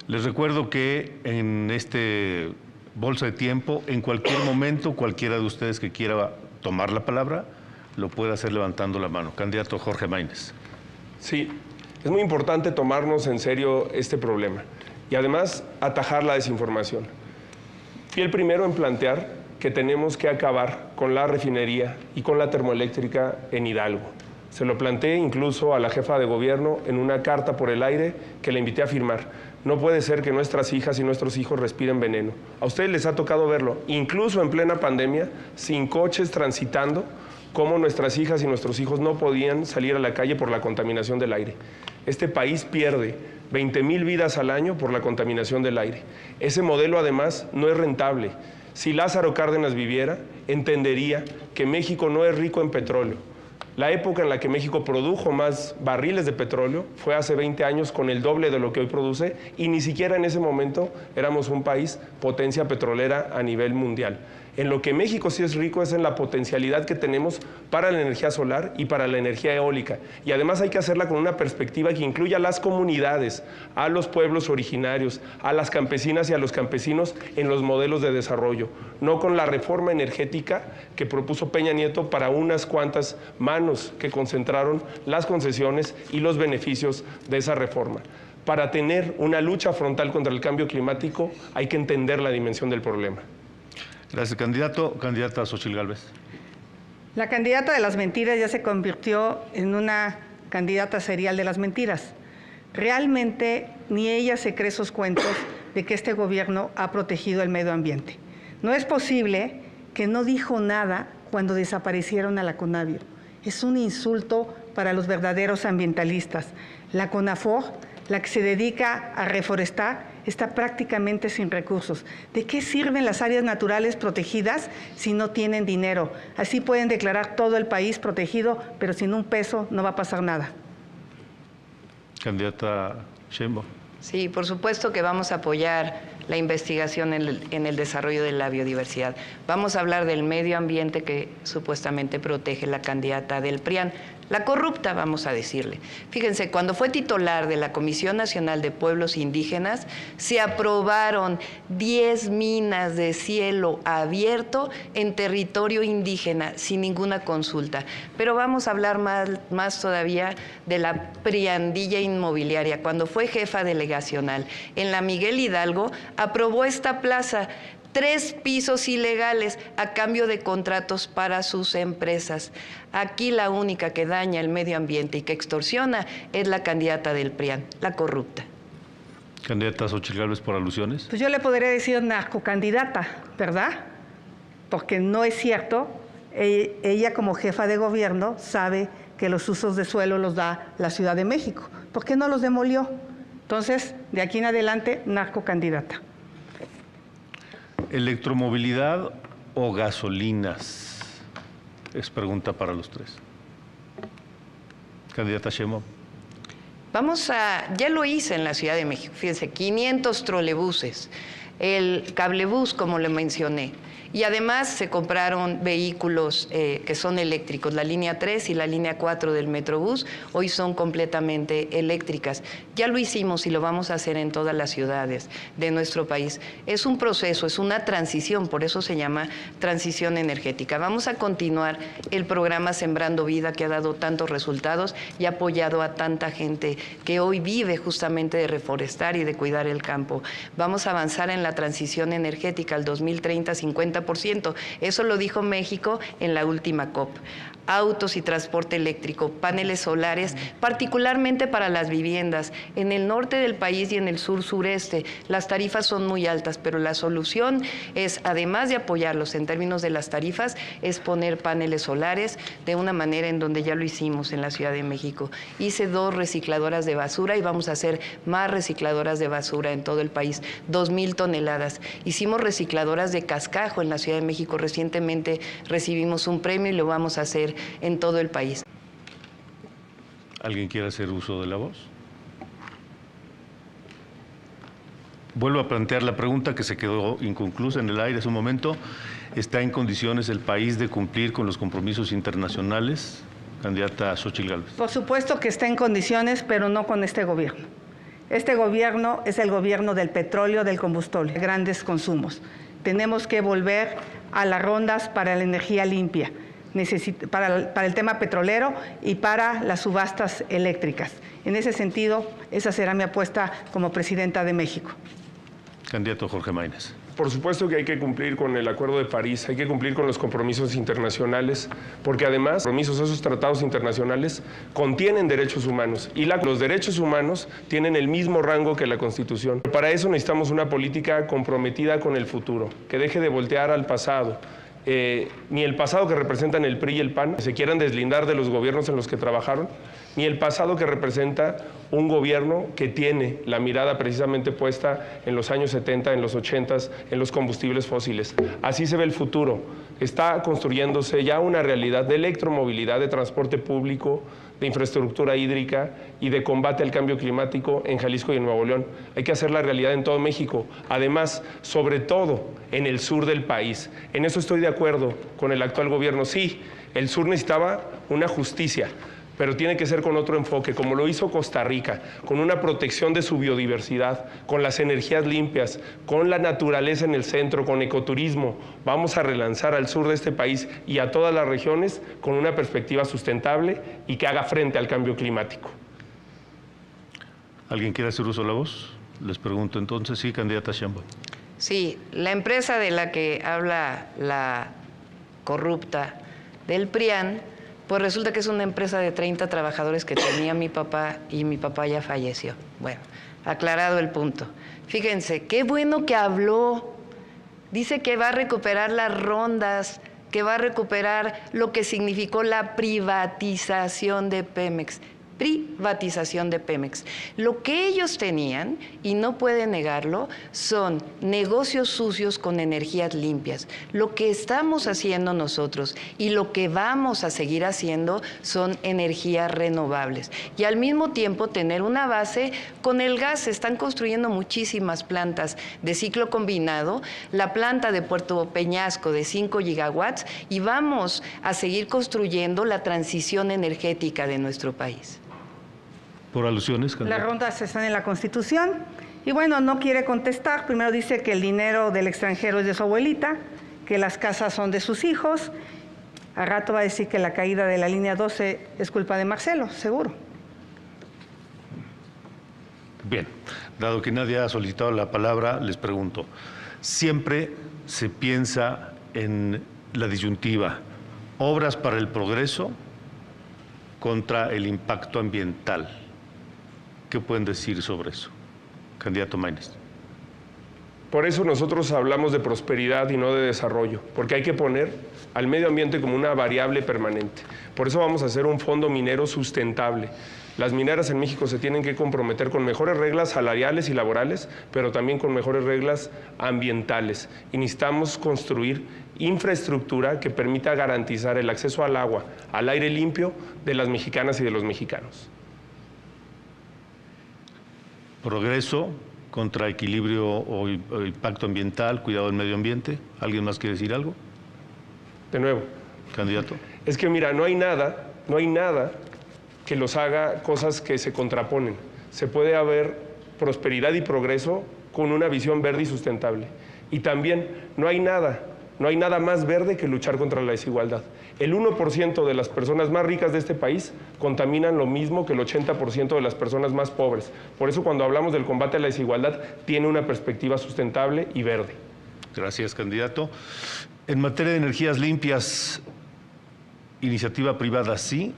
Les recuerdo que en este bolsa de tiempo, en cualquier momento, cualquiera de ustedes que quiera tomar la palabra, lo puede hacer levantando la mano. Candidato Jorge Maínez. Sí, es muy importante tomarnos en serio este problema y además atajar la desinformación. Fui el primero en plantear que tenemos que acabar con la refinería y con la termoeléctrica en Hidalgo. Se lo planteé incluso a la jefa de gobierno en una carta por el aire que le invité a firmar. No puede ser que nuestras hijas y nuestros hijos respiren veneno. A ustedes les ha tocado verlo, incluso en plena pandemia, sin coches transitando, cómo nuestras hijas y nuestros hijos no podían salir a la calle por la contaminación del aire. Este país pierde 20,000 vidas al año por la contaminación del aire. Ese modelo además no es rentable. Si Lázaro Cárdenas viviera, entendería que México no es rico en petróleo. La época en la que México produjo más barriles de petróleo fue hace 20 años con el doble de lo que hoy produce y ni siquiera en ese momento éramos un país potencia petrolera a nivel mundial. En lo que México sí es rico es en la potencialidad que tenemos para la energía solar y para la energía eólica. Y además hay que hacerla con una perspectiva que incluya a las comunidades, a los pueblos originarios, a las campesinas y a los campesinos en los modelos de desarrollo, no con la reforma energética que propuso Peña Nieto para unas cuantas manos que concentraron las concesiones y los beneficios de esa reforma. Para tener una lucha frontal contra el cambio climático hay que entender la dimensión del problema. Gracias, candidato. Candidata Xochitl Gálvez. La candidata de las mentiras ya se convirtió en una candidata serial de las mentiras. Realmente ni ella se cree esos cuentos de que este gobierno ha protegido el medio ambiente. No es posible que no dijo nada cuando desaparecieron a la CONAVIO. Es un insulto para los verdaderos ambientalistas. La CONAFOR, la que se dedica a reforestar, está prácticamente sin recursos. ¿De qué sirven las áreas naturales protegidas si no tienen dinero? Así pueden declarar todo el país protegido, pero sin un peso no va a pasar nada. Candidata Sheinbaum. Sí, por supuesto que vamos a apoyar la investigación en el desarrollo de la biodiversidad. Vamos a hablar del medio ambiente que supuestamente protege la candidata del PRIAN. La corrupta, vamos a decirle. Fíjense, cuando fue titular de la Comisión Nacional de Pueblos Indígenas, se aprobaron 10 minas de cielo abierto en territorio indígena, sin ninguna consulta. Pero vamos a hablar más todavía de la priandilla inmobiliaria. Cuando fue jefa delegacional en la Miguel Hidalgo, aprobó esta plaza, 3 pisos ilegales a cambio de contratos para sus empresas. Aquí la única que daña el medio ambiente y que extorsiona es la candidata del PRIAN, la corrupta. Candidata Xochitl Gálvez, por alusiones. Pues yo le podría decir narcocandidata, ¿verdad? Porque no es cierto. Ella como jefa de gobierno sabe que los usos de suelo los da la Ciudad de México. ¿Por qué no los demolió? Entonces, de aquí en adelante, narcocandidata. ¿Electromovilidad o gasolinas? Es pregunta para los tres. Candidata Sheinbaum. Ya lo hice en la Ciudad de México, fíjense, 500 trolebuses, el cablebús, como le mencioné. Y además se compraron vehículos que son eléctricos. La línea 3 y la línea 4 del Metrobús hoy son completamente eléctricas. Ya lo hicimos y lo vamos a hacer en todas las ciudades de nuestro país. Es un proceso, es una transición, por eso se llama transición energética. Vamos a continuar el programa Sembrando Vida, que ha dado tantos resultados y ha apoyado a tanta gente que hoy vive justamente de reforestar y de cuidar el campo. Vamos a avanzar en la transición energética al 2030, 50%. Eso lo dijo México en la última COP. Autos y transporte eléctrico, paneles solares, particularmente para las viviendas. En el norte del país y en el sur-sureste las tarifas son muy altas, pero la solución es, además de apoyarlos en términos de las tarifas, es poner paneles solares de una manera en donde ya lo hicimos en la Ciudad de México. Hice 2 recicladoras de basura y vamos a hacer más recicladoras de basura en todo el país, 2,000 toneladas. Hicimos recicladoras de cascajo en la Ciudad de México. Recientemente recibimos un premio y lo vamos a hacer en todo el país. ¿Alguien quiere hacer uso de la voz? Vuelvo a plantear la pregunta que se quedó inconclusa en el aire hace un momento. ¿Está en condiciones el país de cumplir con los compromisos internacionales? Candidata Xóchitl Gálvez. Por supuesto que está en condiciones, pero no con este gobierno. Este gobierno es el gobierno del petróleo, del combustible, de grandes consumos. Tenemos que volver a las rondas para la energía limpia, para el tema petrolero y para las subastas eléctricas. En ese sentido, esa será mi apuesta como presidenta de México. Candidato Jorge Maínez. Por supuesto que hay que cumplir con el Acuerdo de París, hay que cumplir con los compromisos internacionales, porque además esos tratados internacionales contienen derechos humanos y los derechos humanos tienen el mismo rango que la Constitución. Para eso necesitamos una política comprometida con el futuro, que deje de voltear al pasado. Ni el pasado que representan el PRI y el PAN se quieran deslindar de los gobiernos en los que trabajaron, ni el pasado que representa un gobierno que tiene la mirada precisamente puesta en los años 70, en los 80, en los combustibles fósiles. Así se ve el futuro. Está construyéndose ya una realidad de electromovilidad, de transporte público, de infraestructura hídrica y de combate al cambio climático en Jalisco y en Nuevo León. Hay que hacer la realidad en todo México, además, sobre todo en el sur del país. En eso estoy de acuerdo con el actual gobierno. Sí, el sur necesitaba una justicia, pero tiene que ser con otro enfoque, como lo hizo Costa Rica, con una protección de su biodiversidad, con las energías limpias, con la naturaleza en el centro, con ecoturismo. Vamos a relanzar al sur de este país y a todas las regiones con una perspectiva sustentable y que haga frente al cambio climático. ¿Alguien quiere hacer uso de la voz? Les pregunto entonces, sí, candidata Sheinbaum. Sí, la empresa de la que habla la corrupta del PRIAN, pues resulta que es una empresa de 30 trabajadores que tenía mi papá y mi papá ya falleció. Bueno, aclarado el punto. Fíjense, qué bueno que habló. Dice que va a recuperar las rondas, que va a recuperar lo que significó la privatización de Pemex. Privatización de Pemex. Lo que ellos tenían, y no pueden negarlo, son negocios sucios con energías limpias. Lo que estamos haciendo nosotros y lo que vamos a seguir haciendo son energías renovables. Y al mismo tiempo tener una base con el gas. Se están construyendo muchísimas plantas de ciclo combinado, la planta de Puerto Peñasco de 5 gigawatts y vamos a seguir construyendo la transición energética de nuestro país. Por alusiones, Las rondas están en la Constitución y bueno, no quiere contestar. Primero dice que el dinero del extranjero es de su abuelita, que las casas son de sus hijos. Al rato va a decir que la caída de la línea 12 es culpa de Marcelo, seguro. Bien, dado que nadie ha solicitado la palabra, les pregunto. Siempre se piensa en la disyuntiva, obras para el progreso contra el impacto ambiental. ¿Qué pueden decir sobre eso? Candidato Maínez. Por eso nosotros hablamos de prosperidad y no de desarrollo, porque hay que poner al medio ambiente como una variable permanente. Por eso vamos a hacer un fondo minero sustentable. Las mineras en México se tienen que comprometer con mejores reglas salariales y laborales, pero también con mejores reglas ambientales. Y necesitamos construir infraestructura que permita garantizar el acceso al agua, al aire limpio de las mexicanas y de los mexicanos. progreso, contra equilibrio o impacto ambiental, cuidado del medio ambiente. ¿Alguien más quiere decir algo? De nuevo. Candidato. Es que mira, no hay nada que los haga cosas que se contraponen. Se puede haber prosperidad y progreso con una visión verde y sustentable. Y también no hay nada más verde que luchar contra la desigualdad. El 1% de las personas más ricas de este país contaminan lo mismo que el 80% de las personas más pobres. Por eso cuando hablamos del combate a la desigualdad, tiene una perspectiva sustentable y verde. Gracias, candidato. En materia de energías limpias, ¿iniciativa privada sí,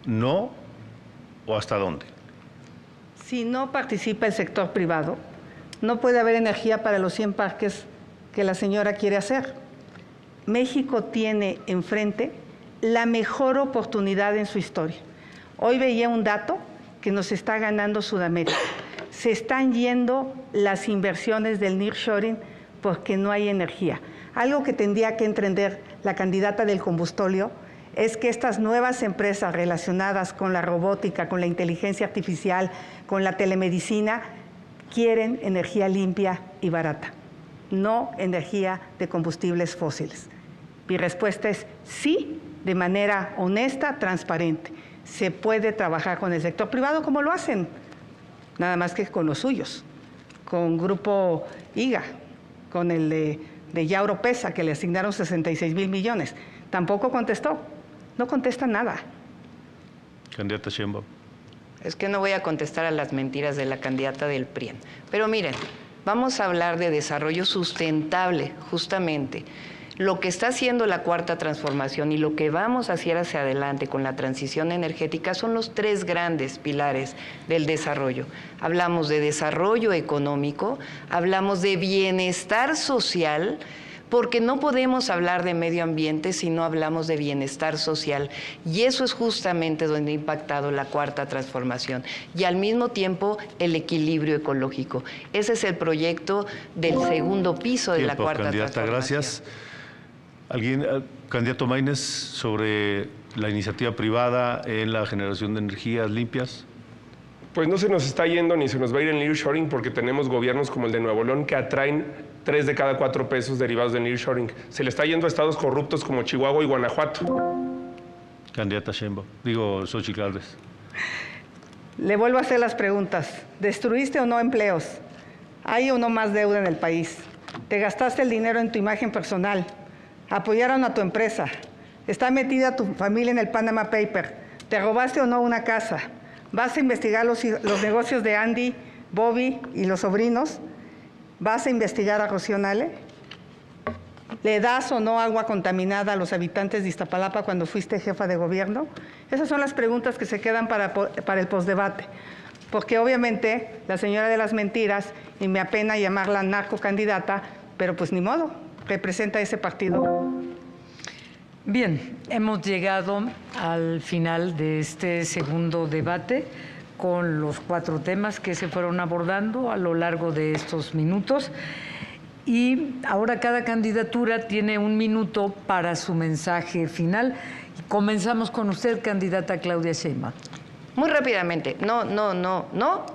no o hasta dónde? Si no participa el sector privado, no puede haber energía para los 100 parques que la señora quiere hacer. México tiene enfrente la mejor oportunidad en su historia. Hoy veía un dato que nos está ganando Sudamérica. Se están yendo las inversiones del nearshoring porque no hay energía. Algo que tendría que entender la candidata del combustóleo es que estas nuevas empresas relacionadas con la robótica, con la inteligencia artificial, con la telemedicina, quieren energía limpia y barata, no energía de combustibles fósiles. Mi respuesta es sí, de manera honesta, transparente. Se puede trabajar con el sector privado como lo hacen, nada más que con los suyos, con Grupo IGA, con el de Yauro Pesa, que le asignaron 66,000 millones. Tampoco contestó, no contesta nada. Candidata Sheinbaum. Es que no voy a contestar a las mentiras de la candidata del PRIAN. Pero miren, vamos a hablar de desarrollo sustentable, justamente. Lo que está haciendo la Cuarta Transformación y lo que vamos a hacer hacia adelante con la transición energética son los 3 grandes pilares del desarrollo. Hablamos de desarrollo económico, hablamos de bienestar social, porque no podemos hablar de medio ambiente si no hablamos de bienestar social. Y eso es justamente donde ha impactado la Cuarta Transformación. Y al mismo tiempo, el equilibrio ecológico. Ese es el proyecto del segundo piso de la Cuarta Transformación. Gracias. ¿Alguien, candidato Maínez, sobre la iniciativa privada en la generación de energías limpias? Pues no se nos está yendo ni se nos va a ir el nearshoring porque tenemos gobiernos como el de Nuevo León que atraen 3 de cada 4 pesos derivados del nearshoring. Se le está yendo a estados corruptos como Chihuahua y Guanajuato. Candidata Sheinbaum, Xochitl Gálvez. Le vuelvo a hacer las preguntas. ¿Destruiste o no empleos? ¿Hay o no más deuda en el país? ¿Te gastaste el dinero en tu imagen personal? ¿Apoyaron a tu empresa? ¿Está metida tu familia en el Panama Paper? ¿Te robaste o no una casa? ¿Vas a investigar los negocios de Andy, Bobby y los sobrinos? ¿Vas a investigar a Rocío Nale? ¿Le das o no agua contaminada a los habitantes de Iztapalapa cuando fuiste jefa de gobierno? Esas son las preguntas que se quedan para el postdebate. Porque obviamente la señora de las mentiras, y me apena llamarla narcocandidata, pero pues ni modo, representa ese partido. Bien, hemos llegado al final de este segundo debate con los 4 temas que se fueron abordando a lo largo de estos minutos. Y ahora cada candidatura tiene 1 minuto para su mensaje final. Comenzamos con usted, candidata Claudia Sheinbaum. Muy rápidamente, no,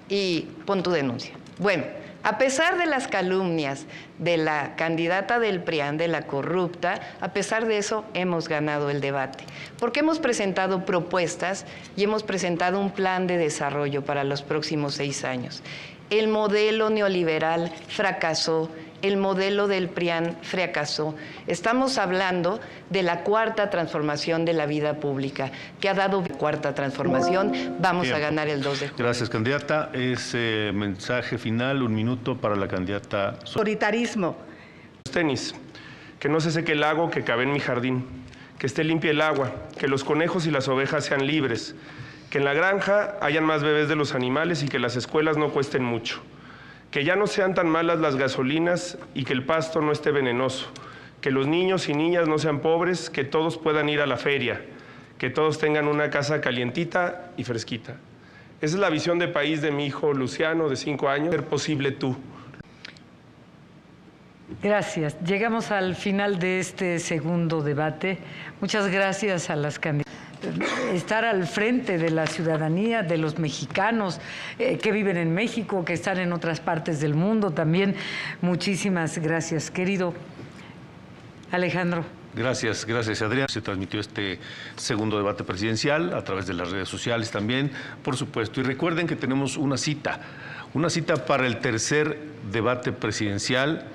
y pon tu denuncia. Bueno, a pesar de las calumnias de la candidata del PRIAN, de la corrupta, a pesar de eso hemos ganado el debate, porque hemos presentado propuestas y hemos presentado un plan de desarrollo para los próximos 6 años. El modelo neoliberal fracasó, el modelo del PRIAN fracasó. Estamos hablando de la Cuarta Transformación de la vida pública, que ha dado Cuarta Transformación. Vamos a ganar el 2 de julio. Gracias, candidata. Ese mensaje final, 1 minuto para la candidata. Autoritarismo. Tenis, que no se seque el lago que cabe en mi jardín, que esté limpia el agua, que los conejos y las ovejas sean libres, que en la granja hayan más bebés de los animales y que las escuelas no cuesten mucho. Que ya no sean tan malas las gasolinas y que el pasto no esté venenoso, que los niños y niñas no sean pobres, que todos puedan ir a la feria, que todos tengan una casa calientita y fresquita. Esa es la visión de país de mi hijo Luciano, de 5 años. Ser posible tú. Gracias. Llegamos al final de este segundo debate. Muchas gracias a las candidatas. Estar al frente de la ciudadanía, de los mexicanos que viven en México, que están en otras partes del mundo también. Muchísimas gracias, querido Alejandro. Gracias, Adrián. Se transmitió este segundo debate presidencial a través de las redes sociales también, por supuesto. Y recuerden que tenemos una cita para el tercer debate presidencial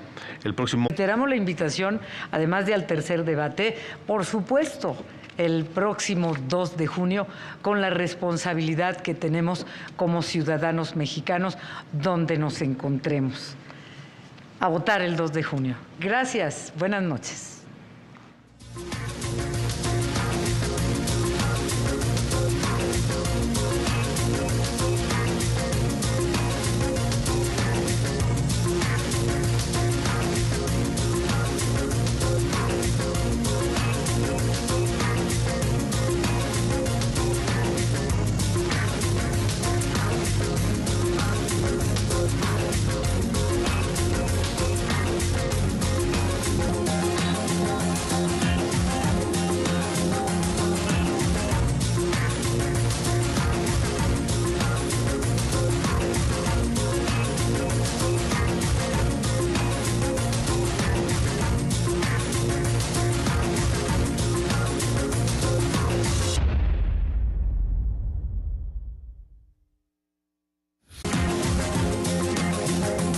el próximo. Reiteramos la invitación, además de al tercer debate, por supuesto, el próximo 2 de junio, con la responsabilidad que tenemos como ciudadanos mexicanos, donde nos encontremos. A votar el 2 de junio. Gracias. Buenas noches.